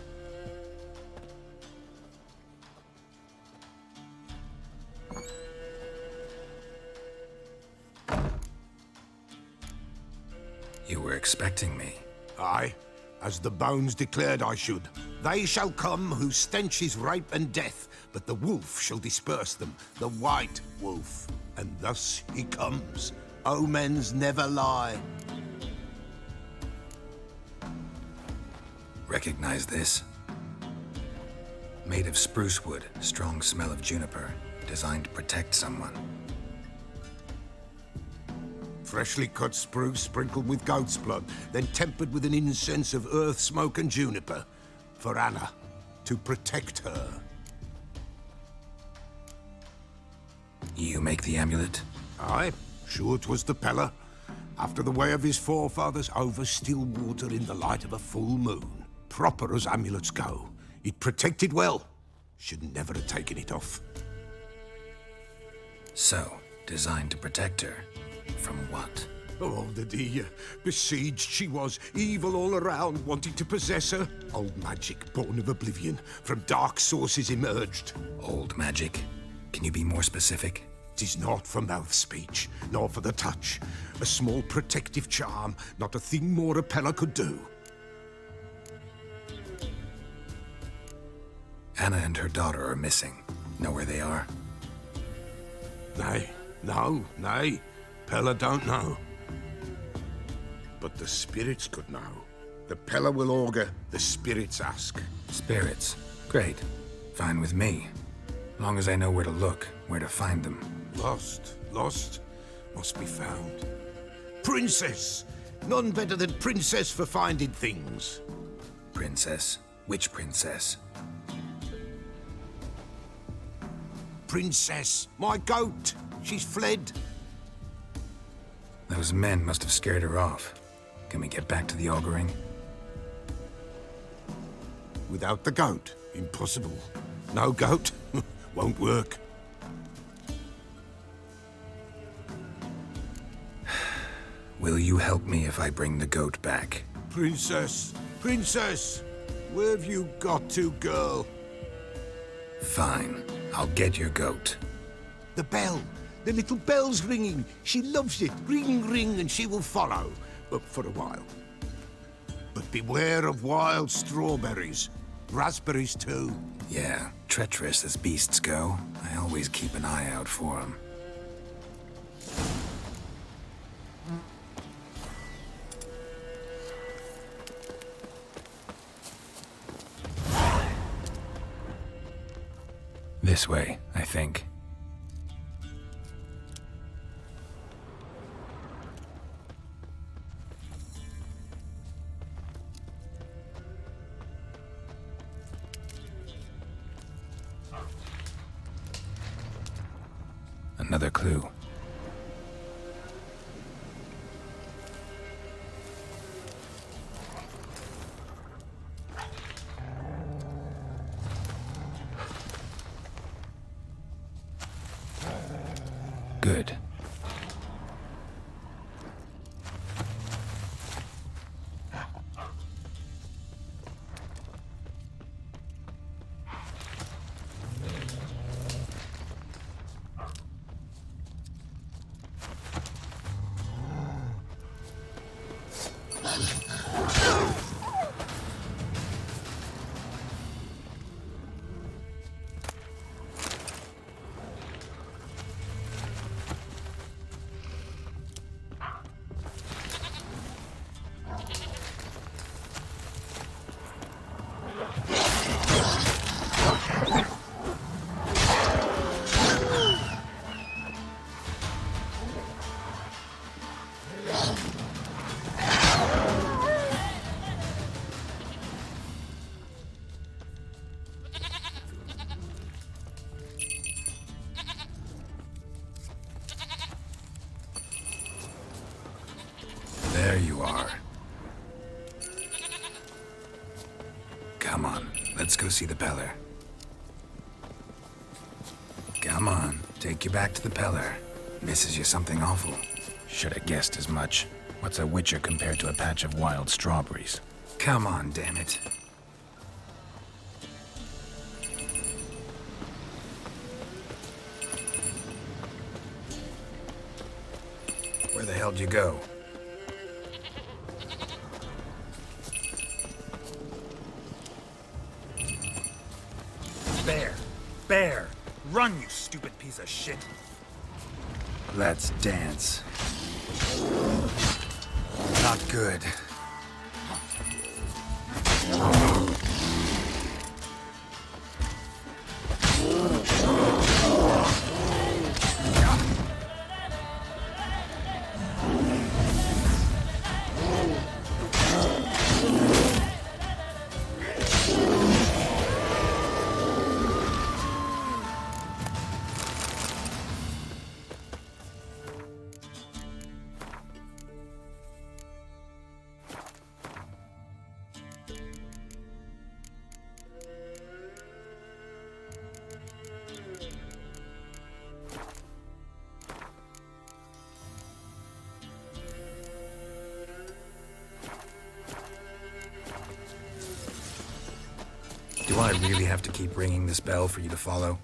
You were expecting me. Aye, as the bones declared I should. They shall come whose stench is rape and death, but the wolf shall disperse them, the white wolf. And thus he comes. Omens never lie. Recognize this? Made of spruce wood, strong smell of juniper, designed to protect someone. Freshly cut spruce sprinkled with goat's blood, then tempered with an incense of earth, smoke and juniper. For Anna, to protect her. You make the amulet? Aye, sure 'twas the Peller. After the way of his forefathers, over still water in the light of a full moon. Proper as amulets go. It protected well. Should never have taken it off. So, designed to protect her. From what? Oh, the besieged she was, evil all around, wanting to possess her. Old magic, born of oblivion, from dark sources emerged. Old magic? Can you be more specific? 'Tis not for mouth speech, nor for the touch. A small protective charm, not a thing more a Peller could do. Anna and her daughter are missing. Know where they are? Nay, nay. Peller don't know. But the spirits could know. The Peller will augur, the spirits ask. Spirits? Great. Fine with me. Long as I know where to look, where to find them. Lost, must be found. Princess! None better than Princess for finding things. Princess? Which princess? Princess, my goat. She's fled. Those men must have scared her off. Can we get back to the auguring? Without the goat, impossible. No goat, won't work. Will you help me if I bring the goat back? Princess, princess, where have you got to, girl? Fine. I'll get your goat. The bell. The little bell's ringing. She loves it. Ring, ring, and she will follow. But for a while. But beware of wild strawberries. Raspberries, too. Yeah, treacherous as beasts go. I always keep an eye out for them. This way, I think. Another clue. Good. There you are. Come on, let's go see the Peller. Come on, take you back to the Peller. Misses you something awful. Should have guessed as much. What's a witcher compared to a patch of wild strawberries? Come on, damn it. Where the hell'd you go? Bear! Bear! Run, you stupid piece of shit! Let's dance. Not good. Do I really have to keep ringing this bell for you to follow?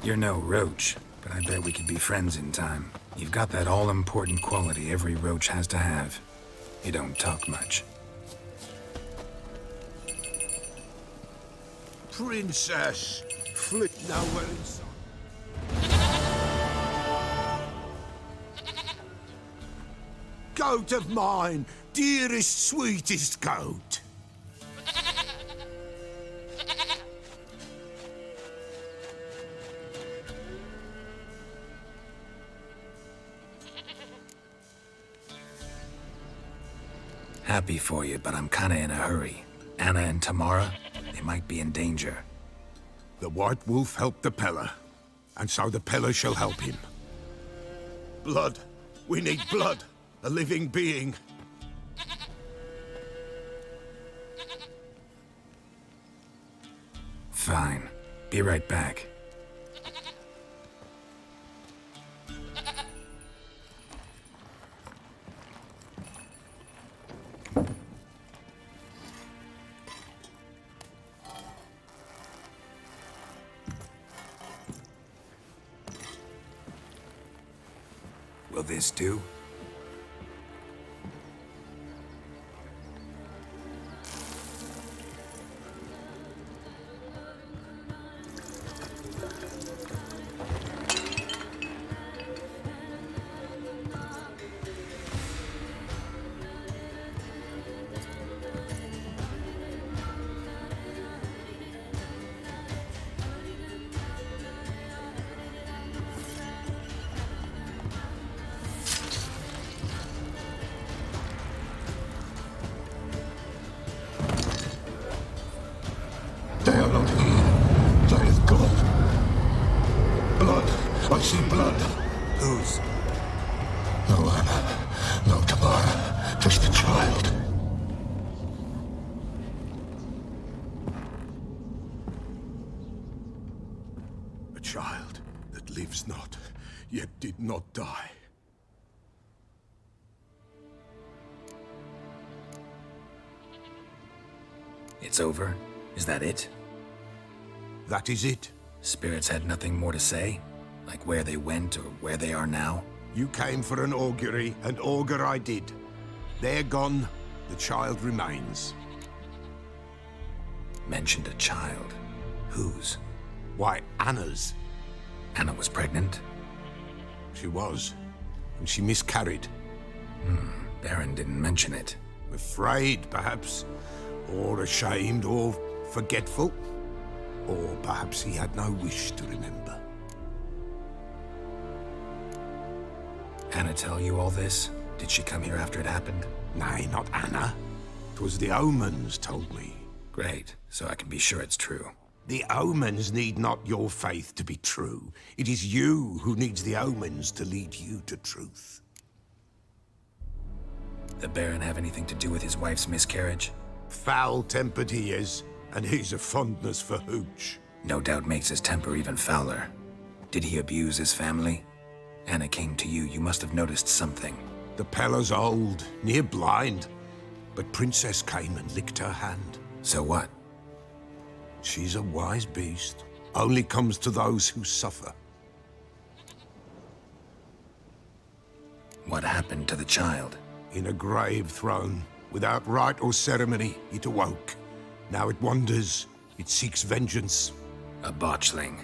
You're no roach, but I bet we could be friends in time. You've got that all-important quality every roach has to have. You don't talk much. Princess, flick nowhere inside. Goat of mine, dearest, sweetest goat. Happy for you, but I'm kinda in a hurry. Anna and Tamara, they might be in danger. The White Wolf helped the Peller, and so the Peller shall help him. Blood. We need blood. A living being. Fine. Be right back. Will this do? They are not here. There is blood. Blood. I see blood. Whose? No Anna. No Tamara. Just the child. A child that lives not, yet did not die. It's over? Is that it? That is it. Spirits had nothing more to say? Like where they went or where they are now? You came for an augury, and augur I did. They're gone. The child remains. Mentioned a child. Whose? Why, Anna's. Anna was pregnant? She was. And she miscarried. Baron didn't mention it. Afraid, perhaps. Or ashamed, or forgetful. Or perhaps he had no wish to remember. Anna tell you all this? Did she come here after it happened? Nay, not Anna. 'Twas the omens told me. Great, so I can be sure it's true. The omens need not your faith to be true. It is you who needs the omens to lead you to truth. The Baron have anything to do with his wife's miscarriage? Foul-tempered he is, and he's a fondness for hooch. No doubt makes his temper even fouler. Did he abuse his family? Anna came to you, you must have noticed something. The Peller's old, near blind, but Princess came and licked her hand. So what? She's a wise beast. Only comes to those who suffer. What happened to the child? In a grave thrown, without rite or ceremony, it awoke. Now it wanders, it seeks vengeance. A botchling.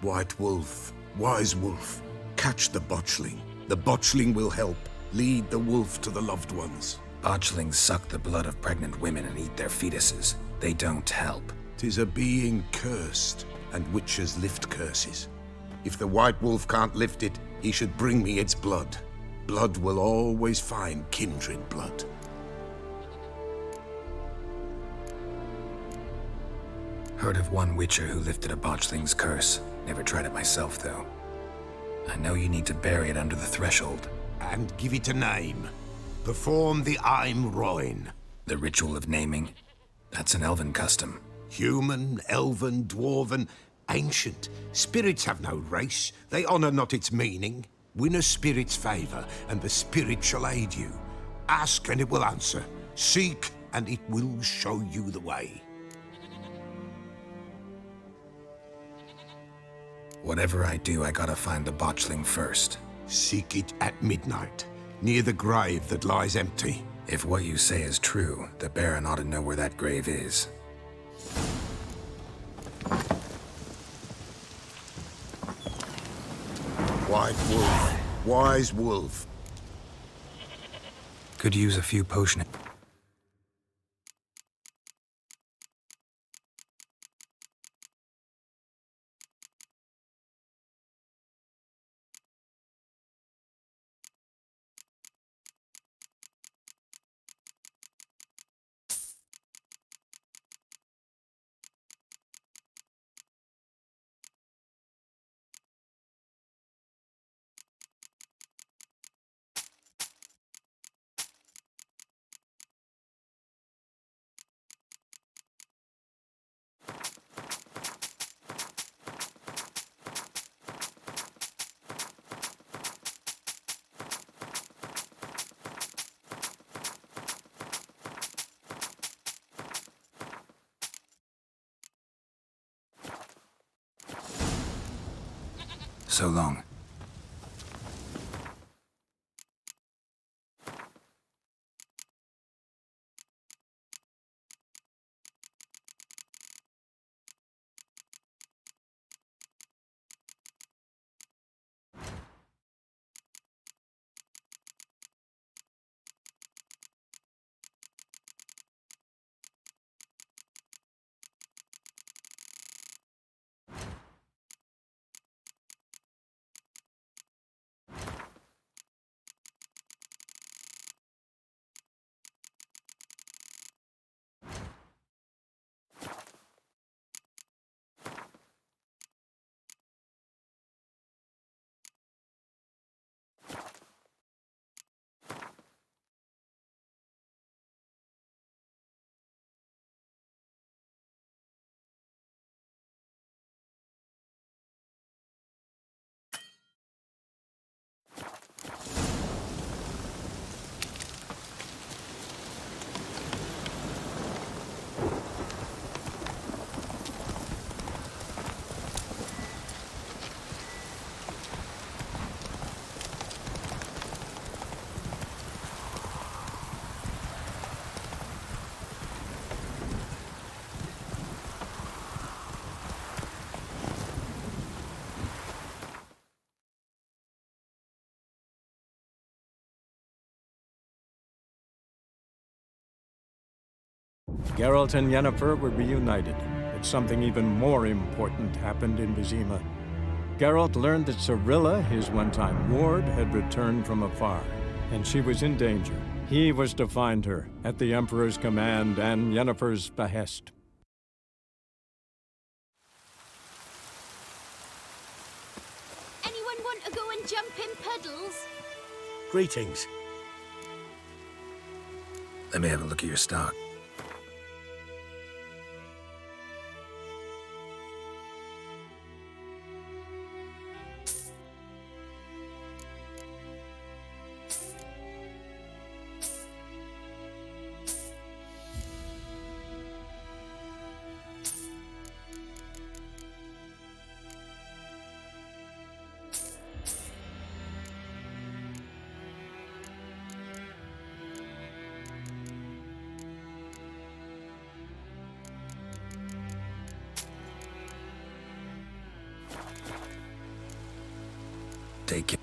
White Wolf, Wise Wolf, catch the botchling. The botchling will help, lead the wolf to the loved ones. Botchlings suck the blood of pregnant women and eat their fetuses. They don't help. 'Tis a being cursed, and witches lift curses. If the White Wolf can't lift it, he should bring me its blood. Blood will always find kindred blood. Heard of one witcher who lifted a botchling's curse. Never tried it myself, though. I know you need to bury it under the threshold. And give it a name. Perform the Aim Roin. The ritual of naming? That's an elven custom. Human, elven, dwarven, ancient. Spirits have no race. They honor not its meaning. Win a spirit's favor, and the spirit shall aid you. Ask, and it will answer. Seek, and it will show you the way. Whatever I do, I gotta find the botchling first. Seek it at midnight, near the grave that lies empty. If what you say is true, the Baron ought to know where that grave is. White Wolf, Wise Wolf. Could use a few potion. So long. Geralt and Yennefer were reunited, but something even more important happened in Vizima. Geralt learned that Cirilla, his one-time ward, had returned from afar, and she was in danger. He was to find her, at the Emperor's command and Yennefer's behest. Anyone want to go and jump in puddles? Greetings. Let me have a look at your stock. Take care.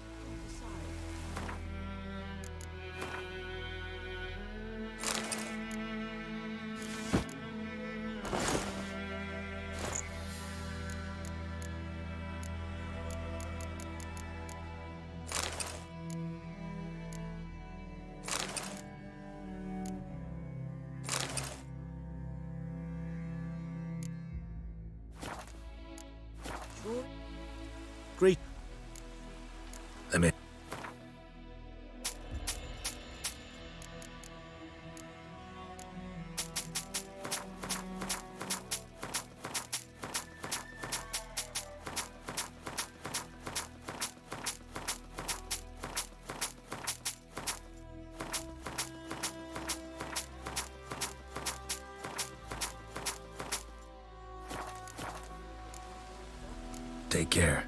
Greet. Let me... Take care.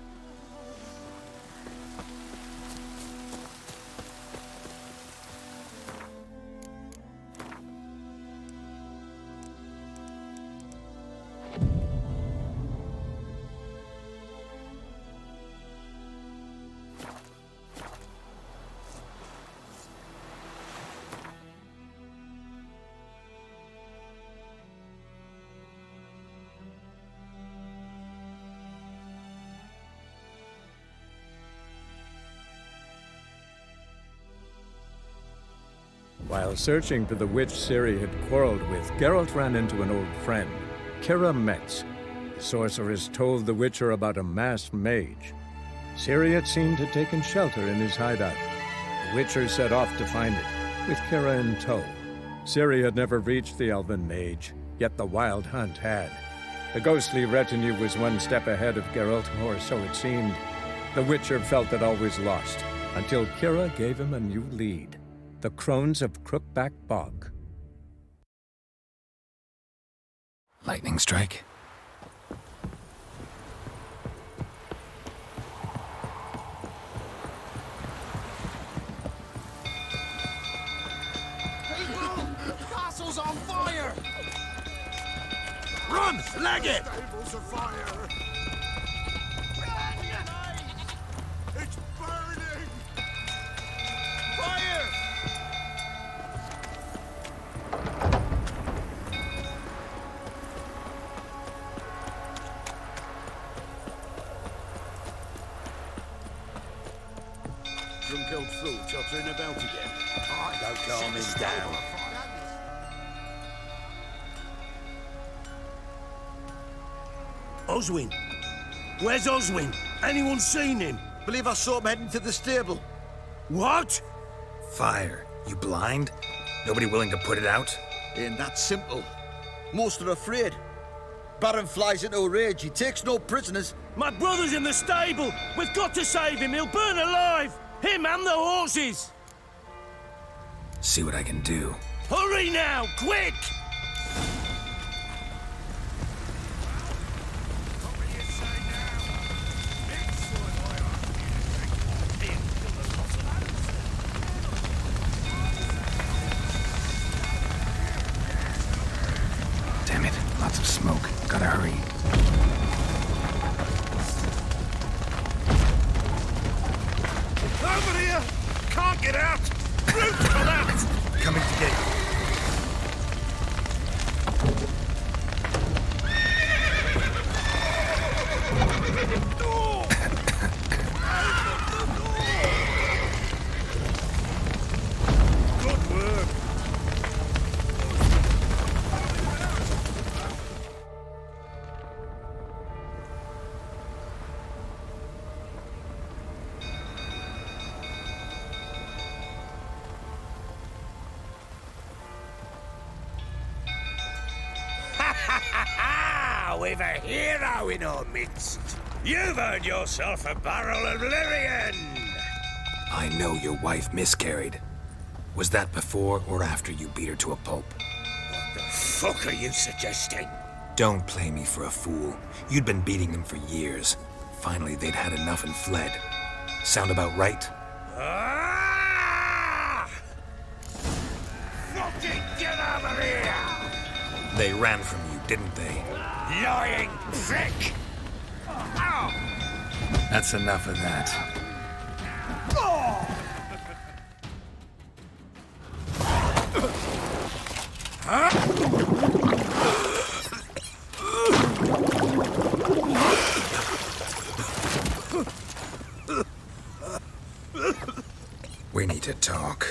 While searching for the witch Ciri had quarreled with, Geralt ran into an old friend, Kira Metz. The sorceress told the Witcher about a masked mage. Ciri had seemed to have taken shelter in his hideout. The Witcher set off to find it, with Kira in tow. Ciri had never reached the elven mage, yet the Wild Hunt had. The ghostly retinue was one step ahead of Geralt, or so it seemed. The Witcher felt that all was lost, until Kira gave him a new lead. The Crones of Crookback Bog. Lightning strike? Run! Leg it! Stables of fire! It's burning! Fire! Drunk old fool tottering about again. Don't calm him down. Oswin! Where's Oswin? Anyone seen him? Believe I saw him heading to the stable. What? Fire. You blind? Nobody willing to put it out? Ain't that simple. Most are afraid. Baron flies into a rage. He takes no prisoners. My brother's in the stable! We've got to save him! He'll burn alive! Him and the horses! See what I can do. Hurry now! Quick! Damn it, lots of smoke. Gotta hurry. Over here! Can't get out! Roof collapsed! Coming to get you. Good work! We've a hero in our midst. You've earned yourself a barrel of Lyrian. I know your wife miscarried. Was that before or after you beat her to a pulp? What the fuck are you suggesting? Don't play me for a fool. You'd been beating them for years. Finally, they'd had enough and fled. Sound about right? Ah! Fucking get over here! They ran from you, didn't they? Lying prick! Ow! That's enough of that. We need to talk.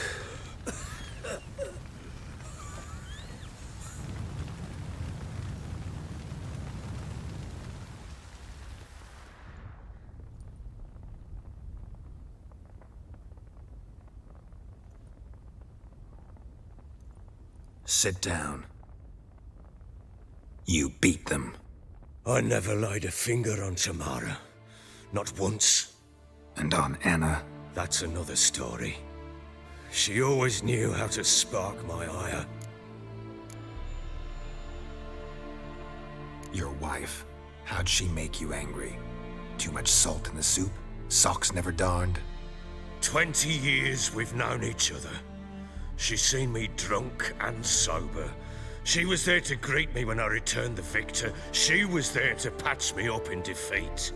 Sit down. You beat them. I never laid a finger on Tamara. Not once. And on Anna? That's another story. She always knew how to spark my ire. Your wife. How'd she make you angry? Too much salt in the soup? Socks never darned? 20 years we've known each other. She's seen me drunk and sober. She was there to greet me when I returned the victor. She was there to patch me up in defeat.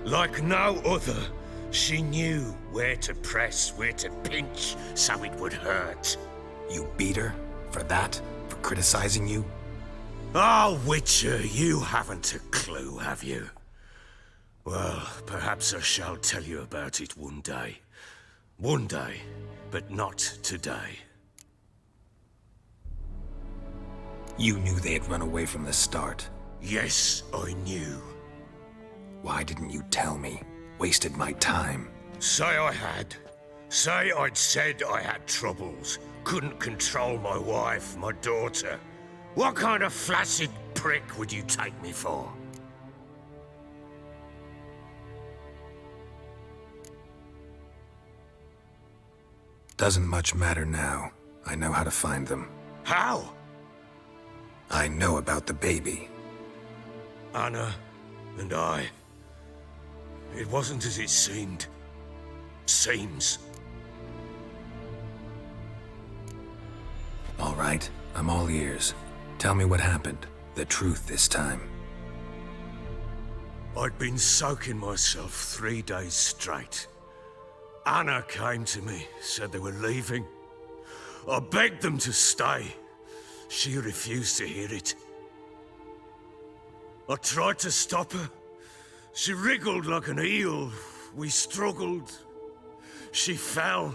Like no other, she knew where to press, where to pinch, so it would hurt. You beat her? For that? For criticizing you? Oh, Witcher, you haven't a clue, have you? Well, perhaps I shall tell you about it one day. One day, but not today. You knew they had run away from the start. Yes, I knew. Why didn't you tell me? Wasted my time. Say I had. Say I'd said I had troubles. Couldn't control my wife, my daughter. What kind of flaccid prick would you take me for? Doesn't much matter now. I know how to find them. How? I know about the baby. Anna and I. It wasn't as it seemed. Seems. All right, I'm all ears. Tell me what happened. The truth this time. I'd been soaking myself 3 days straight. Anna came to me, said they were leaving. I begged them to stay. She refused to hear it. I tried to stop her. She wriggled like an eel. We struggled. She fell.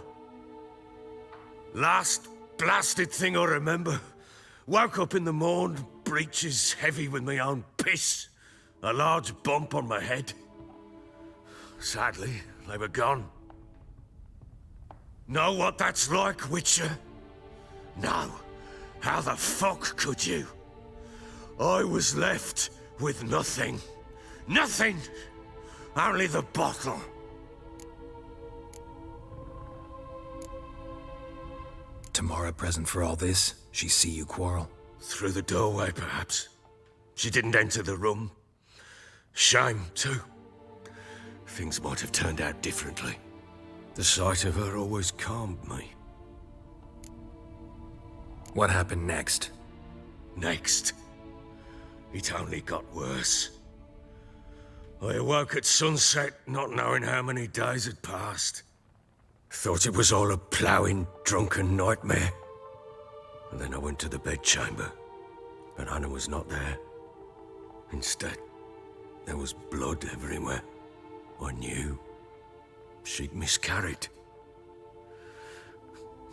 Last blasted thing I remember. Woke up in the morn, breeches heavy with my own piss. A large bump on my head. Sadly, they were gone. Know what that's like, Witcher? No. How the fuck could you? I was left with nothing. Nothing! Only the bottle. Tamara present for all this? She see you quarrel? Through the doorway, perhaps. She didn't enter the room. Shame, too. Things might have turned out differently. The sight of her always calmed me. What happened next? Next? It only got worse. I awoke at sunset, not knowing how many days had passed. Thought it was all a ploughing, drunken nightmare. And then I went to the bedchamber, but Anna was not there. Instead, there was blood everywhere. I knew she'd miscarried.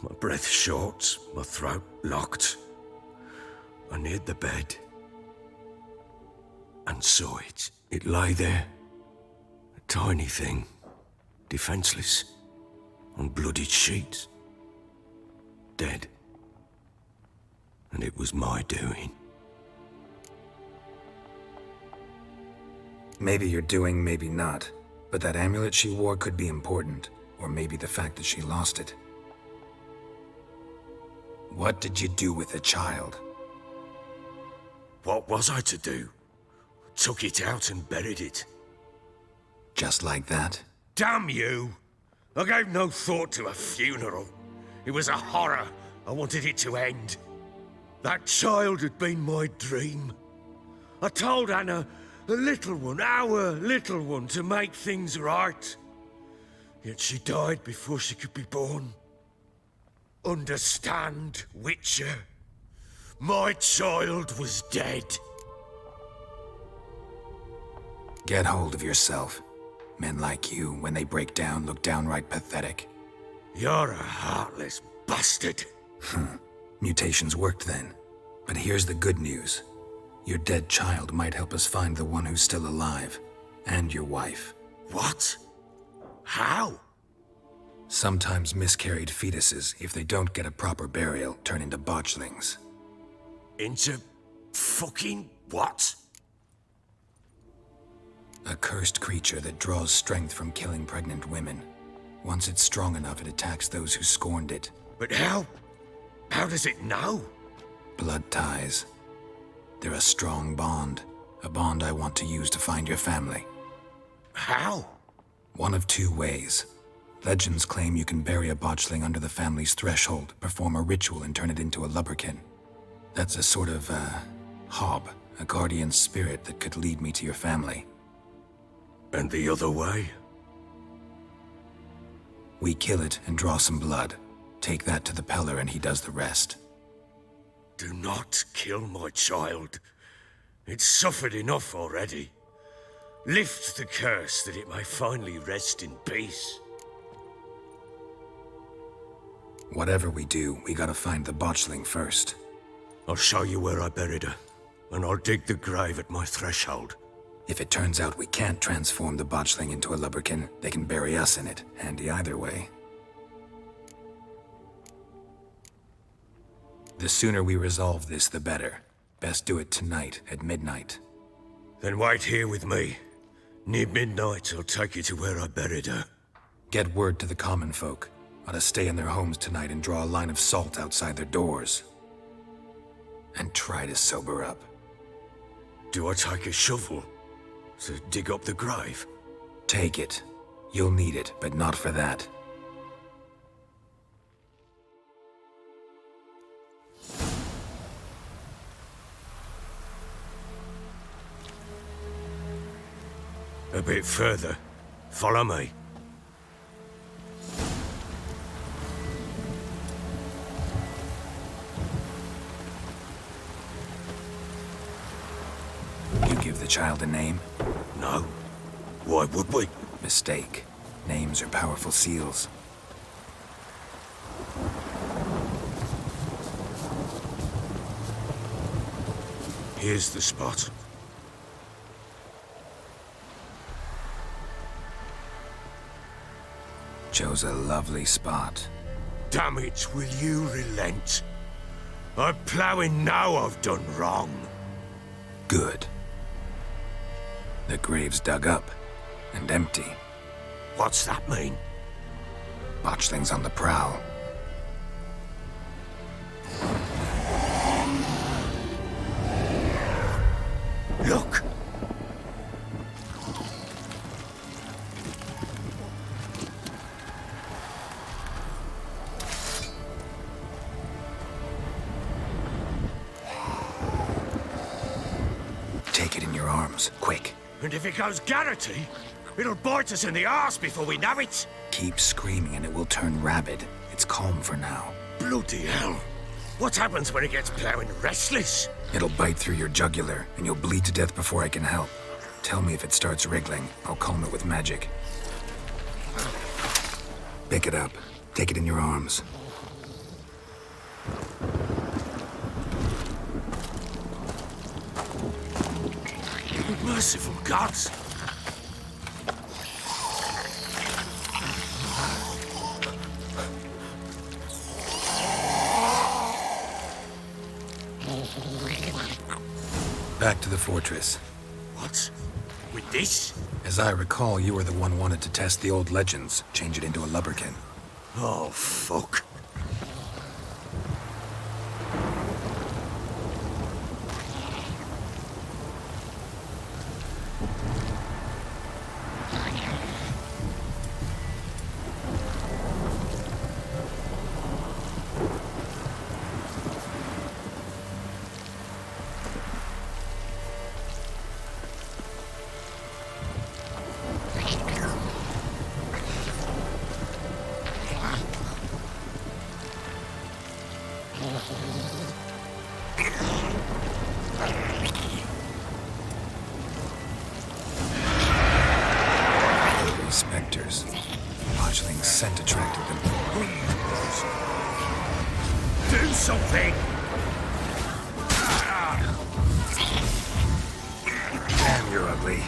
My breath short, my throat locked. I neared the bed and saw it. It lay there, a tiny thing, defenseless, on bloodied sheets, dead. And it was my doing. Maybe you're doing, maybe not. But that amulet she wore could be important, or maybe the fact that she lost it. What did you do with the child? What was I to do? Took it out and buried it. Just like that? Damn you! I gave no thought to a funeral. It was a horror. I wanted it to end. That child had been my dream. I told Anna, the little one, our little one, to make things right. Yet she died before she could be born. Understand, Witcher? My child was dead. Get hold of yourself. Men like you, when they break down, look downright pathetic. You're a heartless bastard. Mutations worked then. But here's the good news. Your dead child might help us find the one who's still alive. And your wife. What? How? Sometimes miscarried fetuses, if they don't get a proper burial, turn into botchlings. Into fucking what? A cursed creature that draws strength from killing pregnant women. Once it's strong enough, it attacks those who scorned it. But how? How does it know? Blood ties. They're a strong bond. A bond I want to use to find your family. How? One of two ways. Legends claim you can bury a botchling under the family's threshold, perform a ritual, and turn it into a lubberkin. That's a sort of, hob, a guardian spirit that could lead me to your family. And the other way? We kill it and draw some blood. Take that to the Peller and he does the rest. Do not kill my child. It's suffered enough already. Lift the curse that it may finally rest in peace. Whatever we do, we gotta find the botchling first. I'll show you where I buried her, and I'll dig the grave at my threshold. If it turns out we can't transform the botchling into a lubberkin, they can bury us in it. Handy either way. The sooner we resolve this, the better. Best do it tonight, at midnight. Then wait here with me. Near midnight, I'll take you to where I buried her. Get word to the common folk. Ought to stay in their homes tonight and draw a line of salt outside their doors. And try to sober up. Do I take a shovel to dig up the grave? Take it. You'll need it, but not for that. A bit further. Follow me. You give the child a name? No. Why would we? Mistake. Names are powerful seals. Here's the spot. Chose a lovely spot. Damn it, will you relent? I'm ploughing now I've done wrong. Good. The grave's dug up and empty. What's that mean? Botchling's on the prowl. Look! Take it in your arms, quick. And if it goes Garrity, it'll bite us in the arse before we know it. Keep screaming and it will turn rabid. It's calm for now. Bloody hell. What happens when it gets ploughing restless? It'll bite through your jugular, and you'll bleed to death before I can help. Tell me if it starts wriggling. I'll calm it with magic. Pick it up. Take it in your arms. Merciful gods! Back to the fortress. What? With this? As I recall, you were the one wanted to test the old legends, change it into a lubberkin. Oh, fuck. Spectres. Botchling's scent attracted them. Do something! Damn, you're ugly.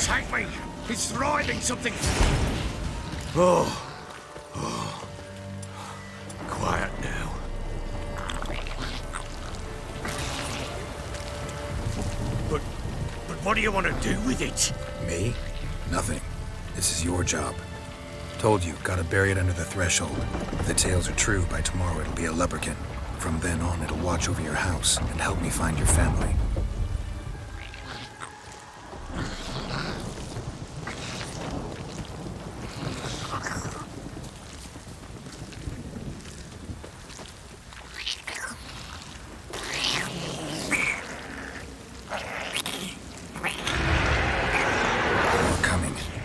Take me! It's thriving something! Oh. Quiet now. But what do you want to do with it? Me? Nothing. This is your job. Told you, gotta bury it under the threshold. If the tales are true, by tomorrow it'll be a lubberkin. From then on, it'll watch over your house and help me find your family.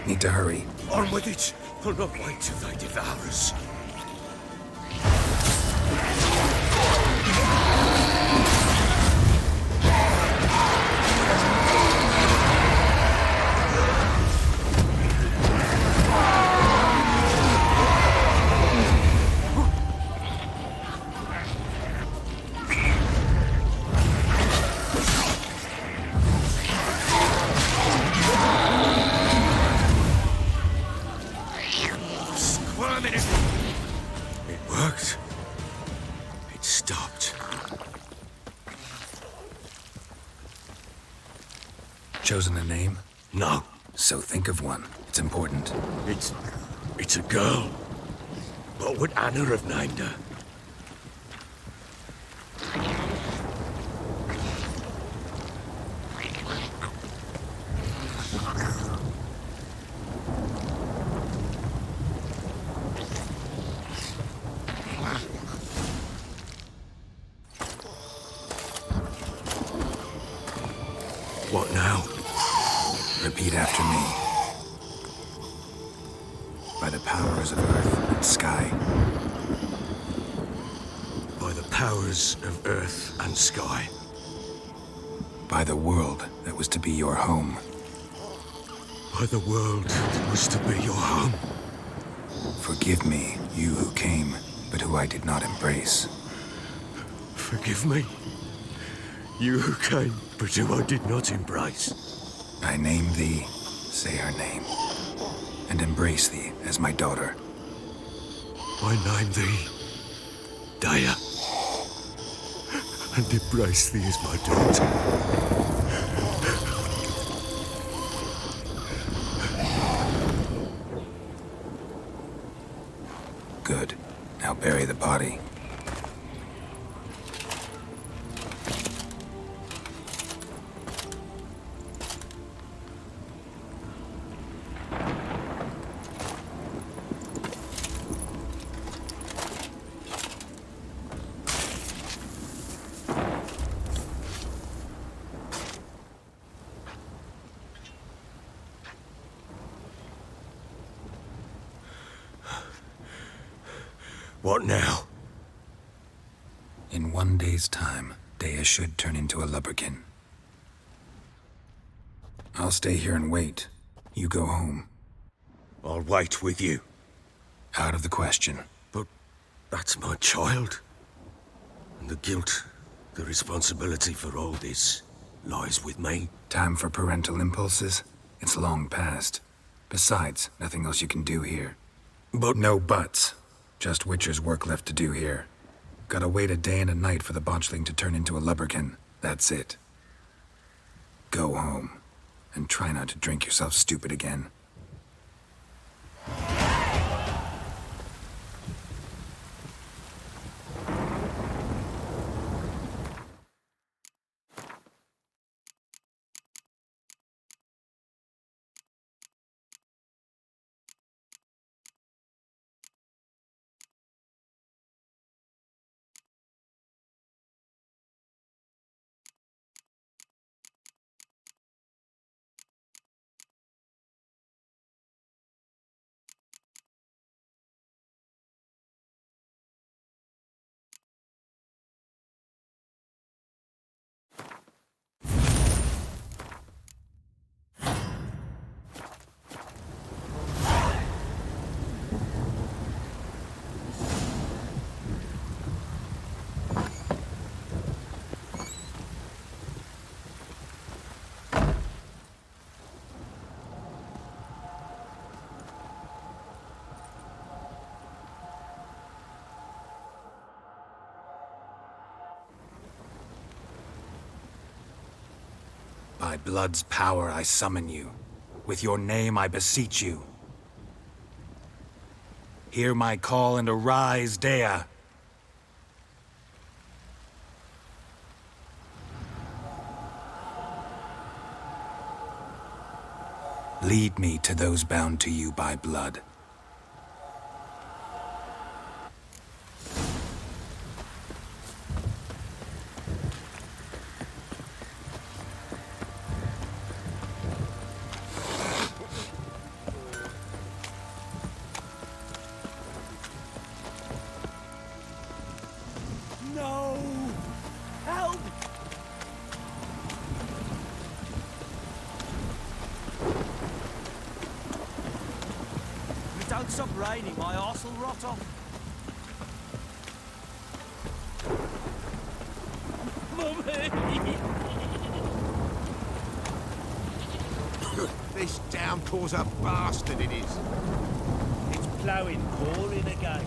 Need to hurry. On with it! I'll not wait till they devour us. It worked. chosen a name? No. So think of one. It's important. It's a girl. What would Anna have named her? What now? Repeat after me. By the powers of earth and sky. By the powers of earth and sky. By the world that was to be your home. By the world that was to be your home. Forgive me, you who came, but who I did not embrace. Forgive me, you who came, but who I did not embrace. I name thee, say her name, and embrace thee as my daughter. I name thee, Daya, and embrace thee as my daughter. Good. Now bury the body. What now? In 1 day's time, Dea should turn into a lubberkin. I'll stay here and wait. You go home. I'll wait with you. Out of the question. But that's my child. And the guilt, the responsibility for all this lies with me. Time for parental impulses? It's long past. Besides, nothing else you can do here. But no buts. Just Witcher's work left to do here. Gotta wait a day and a night for the botchling to turn into a lubberkin. That's it. Go home. And try not to drink yourself stupid again. By blood's power I summon you. With your name I beseech you. Hear my call and arise, Dea. Lead me to those bound to you by blood. No! Help! If it don't stop raining, my arse will rot off. Mummy! This downpour's a bastard, it is. It's ploughing, pouring again.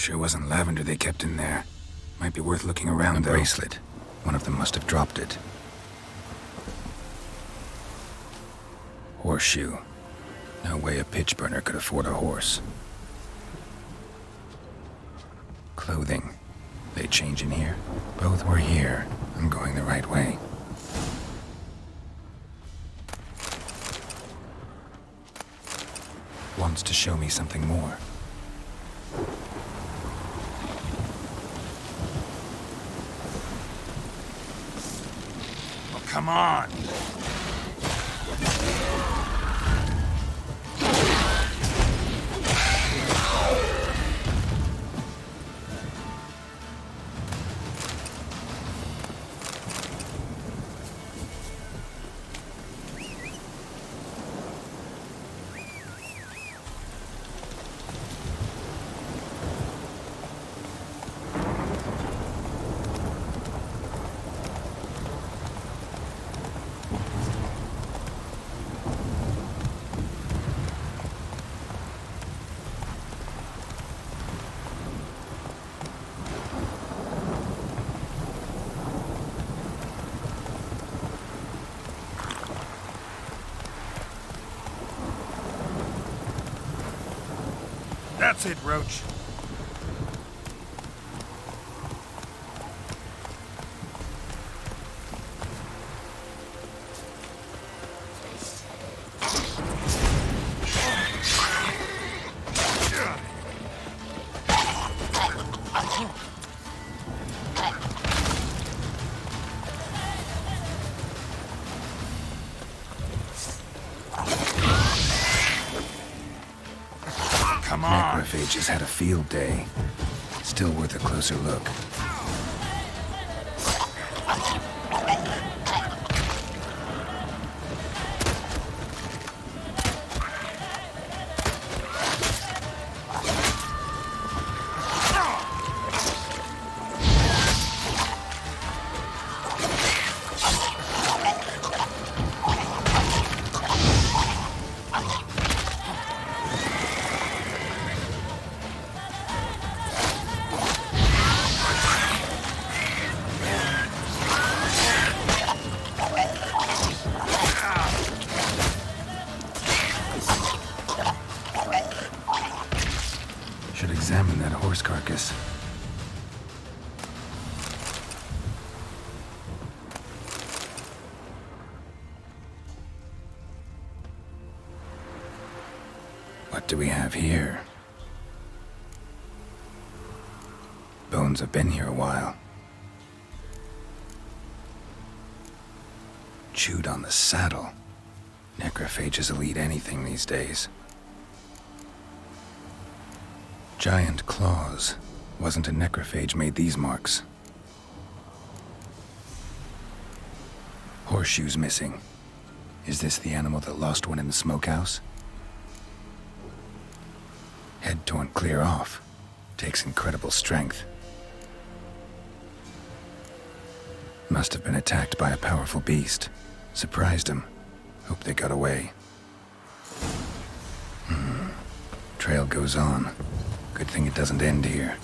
Sure wasn't lavender they kept in there. Might be worth looking around, though. A bracelet. One of them must have dropped it. Horseshoe. No way a pitch burner could afford a horse. Clothing. They change in here? Both were here. I'm going the right way. Wants to show me something more. Oh, come on! That's it, Roach. Come on! Necrophages had a field day. Still worth a closer look. Should examine that horse carcass. What do we have here? Bones have been here a while. Chewed on the saddle. Necrophages will eat anything these days. Giant claws. Wasn't a necrophage made these marks. Horseshoes missing. Is this the animal that lost one in the smokehouse? Head torn clear off. Takes incredible strength. Must have been attacked by a powerful beast. Surprised him. Hope they got away. Trail goes on. Good thing it doesn't end here.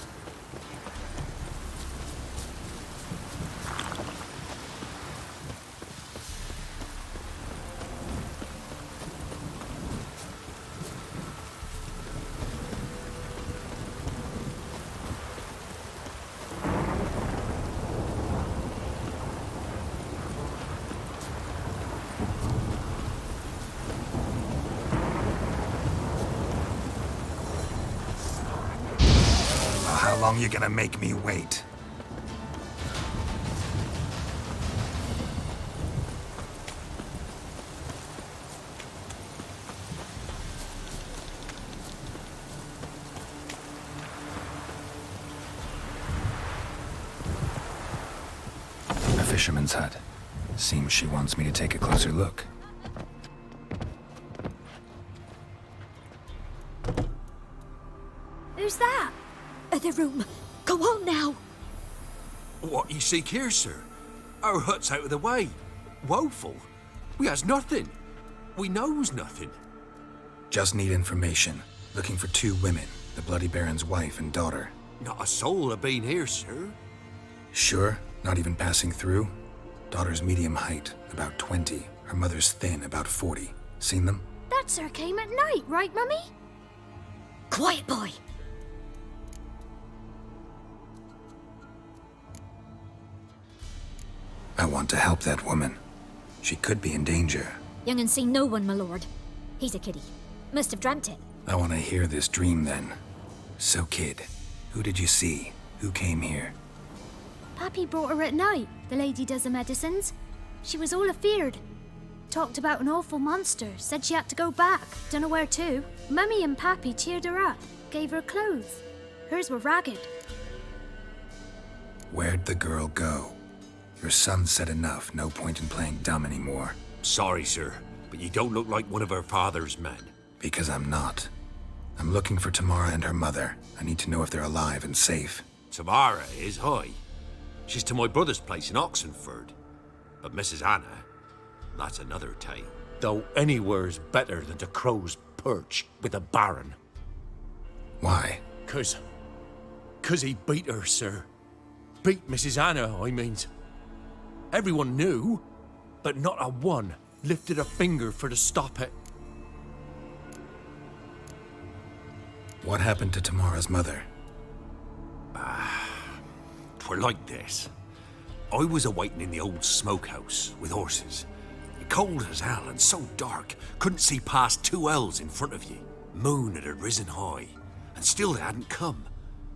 How long you gonna make me wait? A fisherman's hut. Seems she wants me to take a closer look. Who's that? Other room. Go on now. What you seek here, sir? Our hut's out of the way. Woeful. We has nothing. We knows nothing. Just need information. Looking for two women, the Bloody Baron's wife and daughter. Not a soul have been here, sir. Sure? Not even passing through? Daughter's medium height, about 20. Her mother's thin, about 40. Seen them? That sir came at night, right, Mummy? Quiet, boy! I want to help that woman. She could be in danger. Young and seen no one, my lord. He's a kiddie. Must have dreamt it. I want to hear this dream then. So, kid, who did you see? Who came here? Pappy brought her at night, the lady does the medicines. She was all afeared. Talked about an awful monster, said she had to go back, dunno where to. Mummy and Pappy cheered her up, gave her clothes. Hers were ragged. Where'd the girl go? Your son said enough, no point in playing dumb anymore. Sorry, sir, but you don't look like one of her father's men. Because I'm not. I'm looking for Tamara and her mother. I need to know if they're alive and safe. Tamara is high. She's to my brother's place in Oxenford. But Mrs. Anna, that's another tale. Though anywhere's better than the Crow's Perch with a baron. Why? 'Cause he beat her, sir. Beat Mrs. Anna, I means. Everyone knew, but not a one lifted a finger for to stop it. What happened to Tamara's mother? 'Twere like this. I was awaiting in the old smokehouse with horses. Cold as hell and so dark, couldn't see past 2 ells in front of you. Moon had risen high, and still they hadn't come.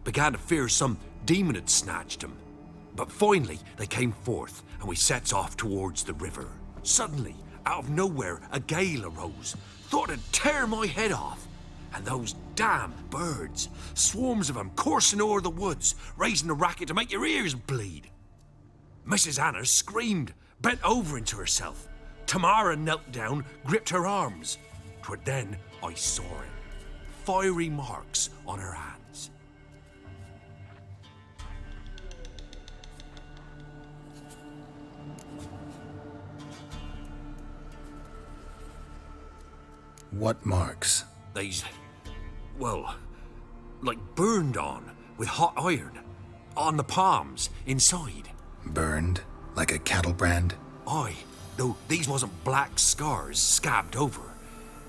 Began to fear some demon had snatched them. But finally they came forth, and we sets off towards the river. Suddenly, out of nowhere, a gale arose. Thought it'd tear my head off. And those damn birds, swarms of them coursing o'er the woods, raising a racket to make your ears bleed. Mrs. Anna screamed, bent over into herself. Tamara knelt down, gripped her arms. 'Twere then I saw it. Fiery marks on her hands. What marks? They's, well, like burned on with hot iron. On the palms, inside. Burned? Like a cattle brand? Aye, though these wasn't black scars scabbed over.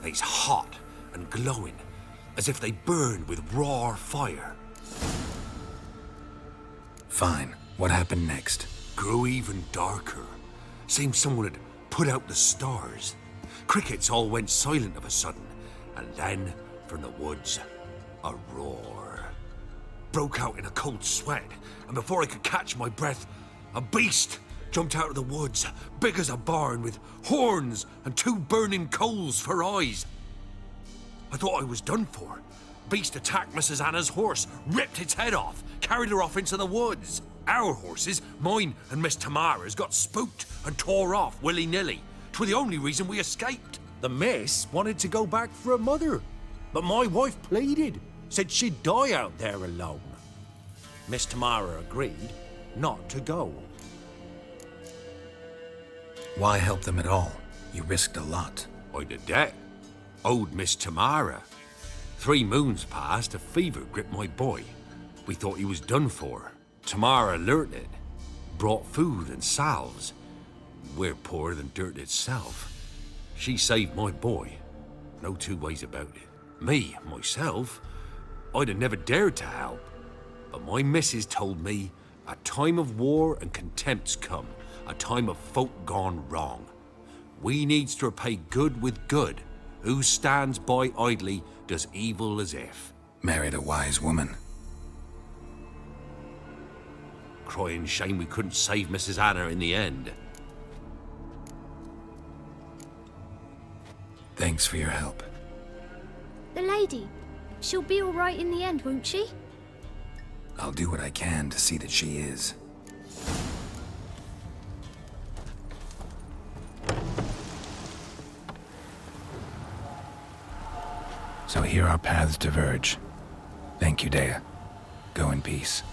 They's hot and glowing, as if they burned with raw fire. Fine. What happened next? Grew even darker. Seemed someone had put out the stars. Crickets all went silent of a sudden, and then, from the woods, a roar. Broke out in a cold sweat, and before I could catch my breath, a beast jumped out of the woods, big as a barn, with horns and 2 burning coals for eyes. I thought I was done for. Beast attacked Mrs. Anna's horse, ripped its head off, carried her off into the woods. Our horses, mine and Miss Tamara's, got spooked and tore off willy-nilly. 'Twere the only reason we escaped. The miss wanted to go back for her mother, but my wife pleaded, said she'd die out there alone. Miss Tamara agreed not to go. Why help them at all? You risked a lot. I'd a debt. Owed Miss Tamara. 3 moons passed, a fever gripped my boy. We thought he was done for. Tamara learnt it. Brought food and salves. We're poorer than dirt itself. She saved my boy. No 2 ways about it. Me, myself, I'd have never dared to help. But my missus told me a time of war and contempt's come. A time of folk gone wrong. We needs to repay good with good. Who stands by idly does evil as if. Married a wise woman. Crying shame we couldn't save Mrs. Anna in the end. Thanks for your help. The lady, she'll be all right in the end, won't she? I'll do what I can to see that she is. So here our paths diverge. Thank you, Dea. Go in peace.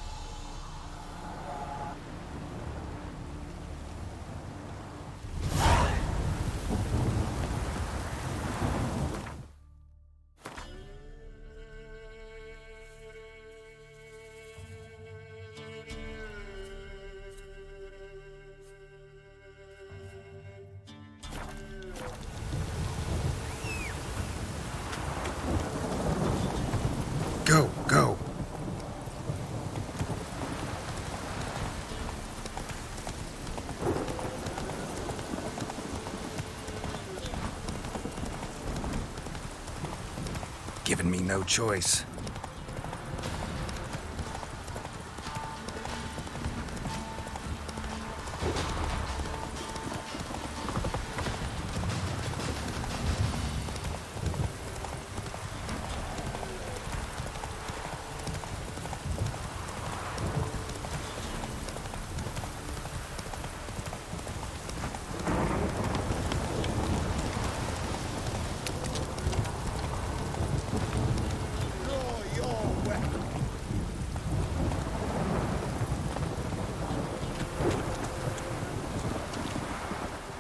given me no choice.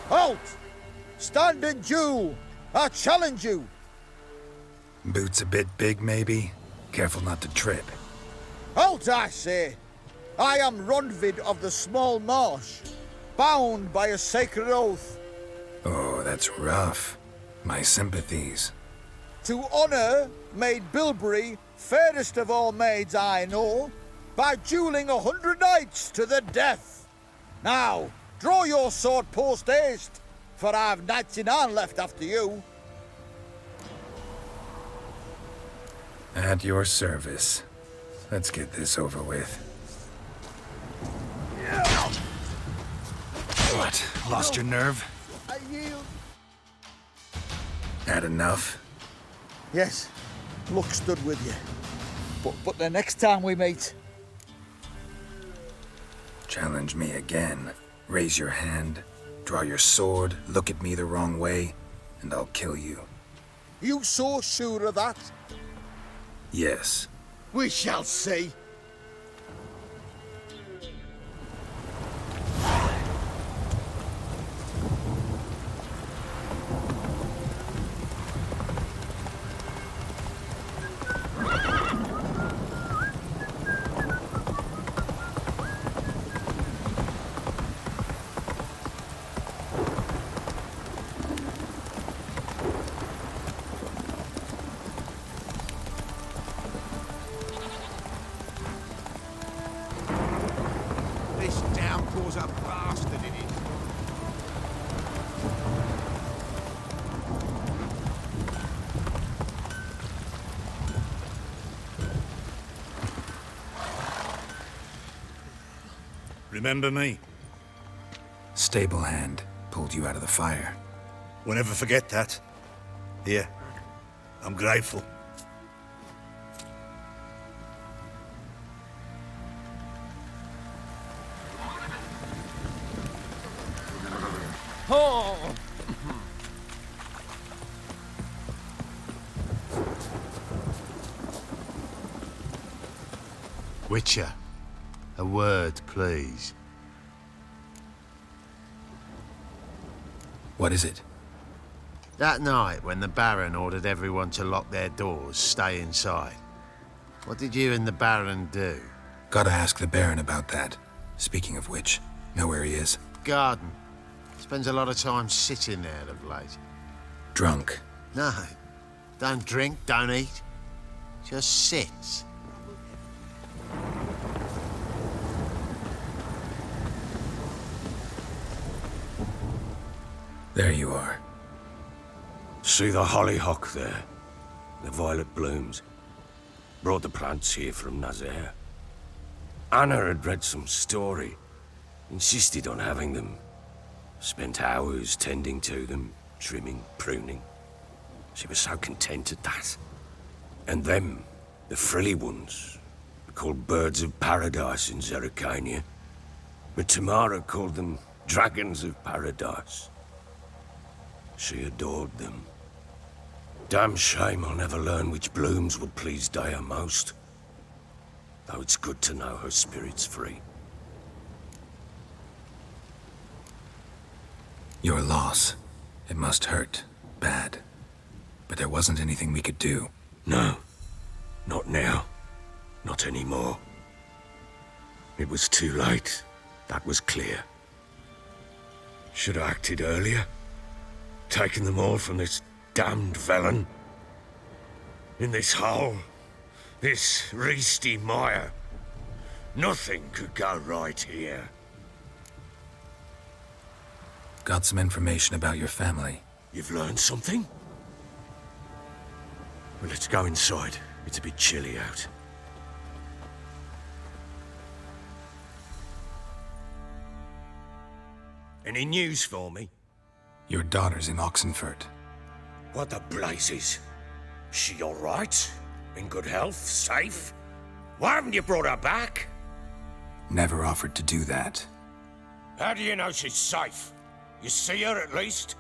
Halt! Stand and Jew! I challenge you! Boots a bit big, maybe? Careful not to trip. Halt, I say! I am Ronvid of the Small Marsh, bound by a sacred oath. Oh, that's rough. My sympathies. To honour Maid Bilberry, fairest of all maids I know, by duelling 100 knights to the death. Now, draw your sword post haste, for I've knights in hand left after you. At your service. Let's get this over with. What? Lost your nerve? I yield. Had enough? Yes, luck stood with you. But the next time we meet... Challenge me again. Raise your hand, draw your sword, look at me the wrong way, and I'll kill you. You so sure of that? Yes. We shall see. This downpour's a bastard, it is. Remember me? Stable hand pulled you out of the fire. We'll never forget that. Here, I'm grateful. Oh! Witcher, a word, please. What is it? That night when the Baron ordered everyone to lock their doors, stay inside. What did you and the Baron do? Gotta ask the Baron about that. Speaking of which, know where he is? Garden. Spends a lot of time sitting there of late. Drunk. No. Don't drink, don't eat. Just sits. There you are. See the hollyhock there? The violet blooms. Brought the plants here from Nazaire. Anna had read some story. Insisted on having them. Spent hours tending to them, trimming, pruning. She was so content at that. And them, the frilly ones, are called birds of paradise in Zerrikania. But Tamara called them dragons of paradise. She adored them. Damn shame I'll never learn which blooms would please Dea most. Though it's good to know her spirit's free. Your loss. It must hurt. Bad. But there wasn't anything we could do. No. Not now. Not anymore. It was too late. That was clear. Should have acted earlier. Taken them all from this damned felon. In this hole. This reesty mire. Nothing could go right here. Got some information about your family. You've learned something? Well, let's go inside. It's a bit chilly out. Any news for me? Your daughter's in Oxenfurt. What the blazes? She all right? In good health? Safe? Why haven't you brought her back? Never offered to do that. How do you know she's safe? You see her at least?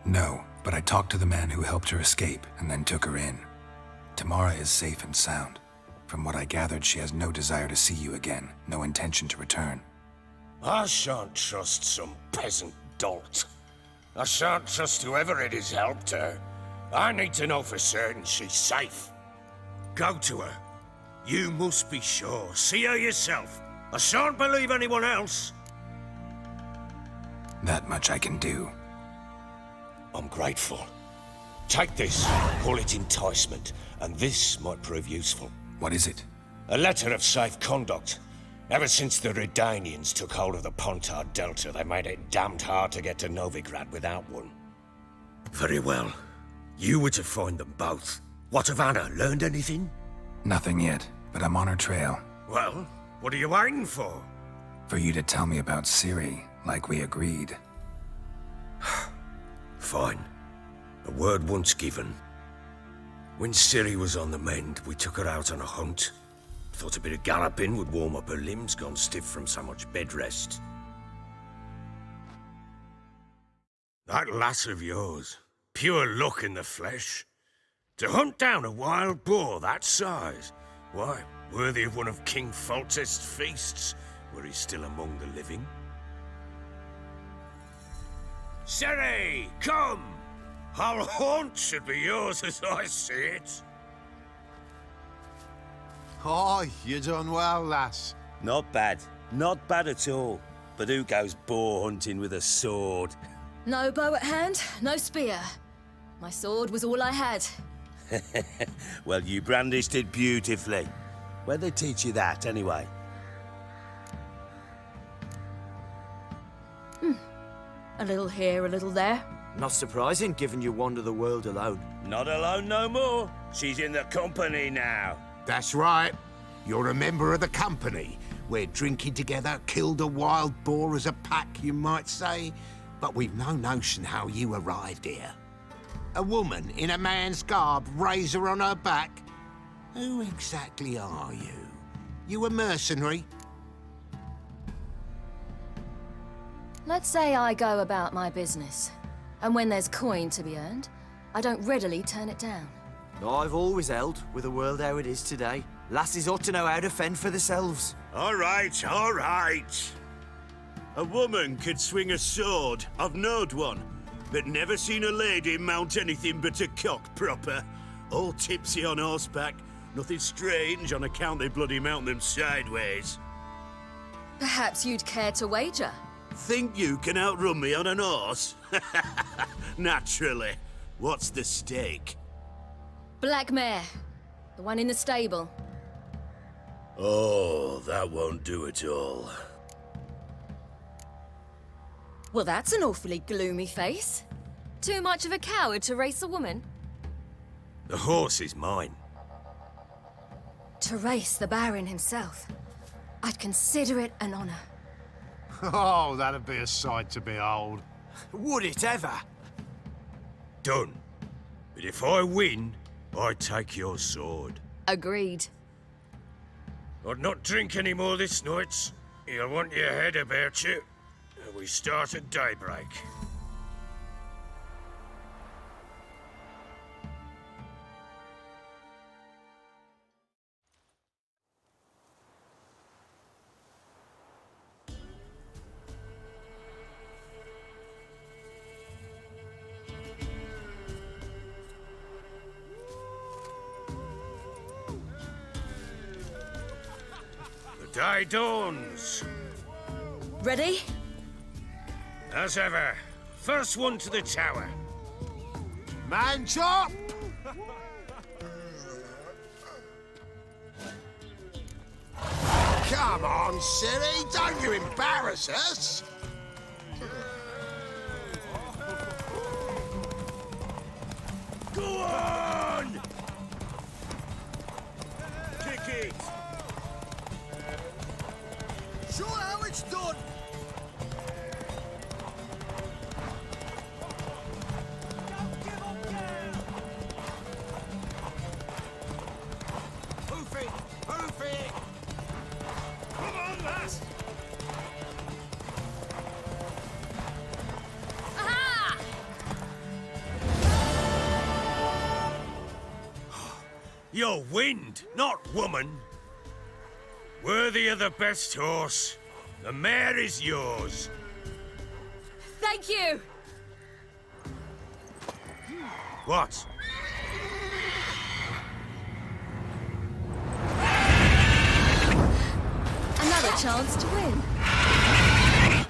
No, but I talked to the man who helped her escape and then took her in. Tamara is safe and sound. From what I gathered, she has no desire to see you again, no intention to return. I shan't trust some peasant dolt. I shan't trust whoever it is helped her. I need to know for certain she's safe. Go to her. You must be sure. See her yourself. I shan't believe anyone else. That much I can do. I'm grateful. Take this. Call it enticement. And this might prove useful. What is it? A letter of safe conduct. Ever since the Redanians took hold of the Pontar Delta, they made it damned hard to get to Novigrad without one. Very well. You were to find them both. What of Anna? Learned anything? Nothing yet, but I'm on her trail. Well, what are you waiting for? For you to tell me about Ciri, like we agreed. Fine. A word once given. When Ciri was on the mend, we took her out on a hunt. Thought a bit of galloping would warm up her limbs, gone stiff from so much bed rest. That lass of yours, pure luck in the flesh. To hunt down a wild boar that size, why, worthy of one of King Foltest's feasts, were he still among the living. Ciri, come! Our haunt should be yours as I see it. Oh, you done well, lass. Not bad. Not bad at all. But who goes boar hunting with a sword? No bow at hand, no spear. My sword was all I had. Well, you brandished it beautifully. Where'd they teach you that, anyway? A little here, a little there. Not surprising, given you wander the world alone. Not alone no more. She's in the company now. That's right. You're a member of the company. We're drinking together, killed a wild boar as a pack, you might say. But we've no notion how you arrived here. A woman in a man's garb, razor on her back. Who exactly are you? You a mercenary? Let's say I go about my business. And when there's coin to be earned, I don't readily turn it down. I've always held, with the world how it is today, lasses ought to know how to fend for themselves. All right, all right. A woman could swing a sword, I've knowed one, but never seen a lady mount anything but a cock proper. All tipsy on horseback, nothing strange on account they bloody mount them sideways. Perhaps you'd care to wager? Think you can outrun me on an horse? Naturally. What's the stake? Black mare. The one in the stable. Oh, that won't do at all. Well, that's an awfully gloomy face. Too much of a coward to race a woman? The horse is mine. To race the Baron himself. I'd consider it an honor. Oh, that'd be a sight to behold. Would it ever? Done. But if I win, I take your sword. Agreed. I'd not drink any more this night. You'll want your head about you. We start at daybreak. The day dawns. Ready? As ever. First one to the tower. Man chop! Come on, Ciri, don't you embarrass us! Go on! You're wind, not woman. Worthy of the best horse. The mare is yours. Thank you! What? Another chance to win.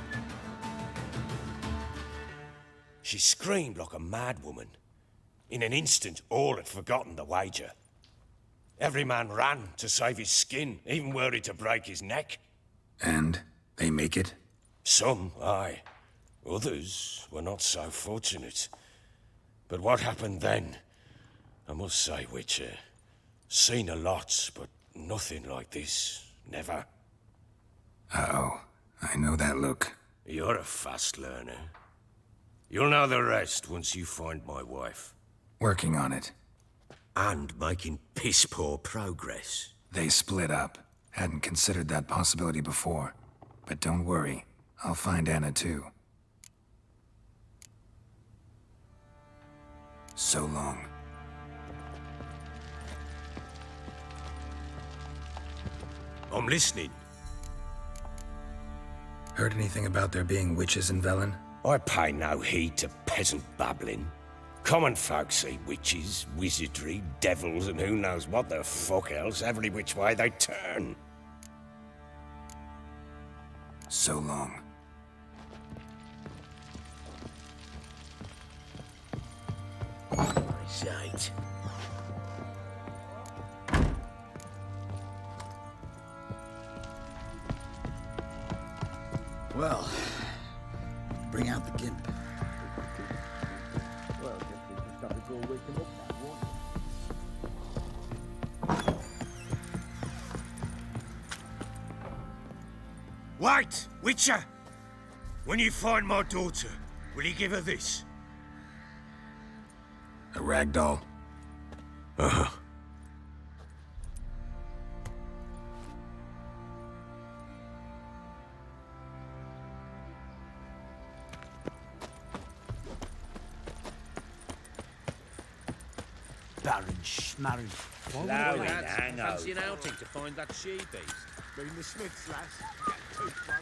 She screamed like a mad woman. In an instant, all had forgotten the wager. Every man ran to save his skin, even worried to break his neck. And they make it? Some, aye. Others were not so fortunate. But what happened then? I must say, Witcher, seen a lot, but nothing like this. Never. Uh-oh. I know that look. You're a fast learner. You'll know the rest once you find my wife. Working on it. And making piss-poor progress. They split up. Hadn't considered that possibility before. But don't worry. I'll find Anna too. So long. I'm listening. Heard anything about there being witches in Velen? I pay no heed to peasant babbling. Common folk see witches, wizardry, devils, and who knows what the fuck else every which way they turn. So long. Sight. Well, bring out the gimp. Well, I guess we just have to go wake him up now, won't we? Wait, Witcher! When you find my daughter, will you give her this? A rag doll? Uh-huh. Baron Schmarren. Flowing hangover. Fancy an outing to find that she-beast. Been the Smiths, lass. Get tooth one.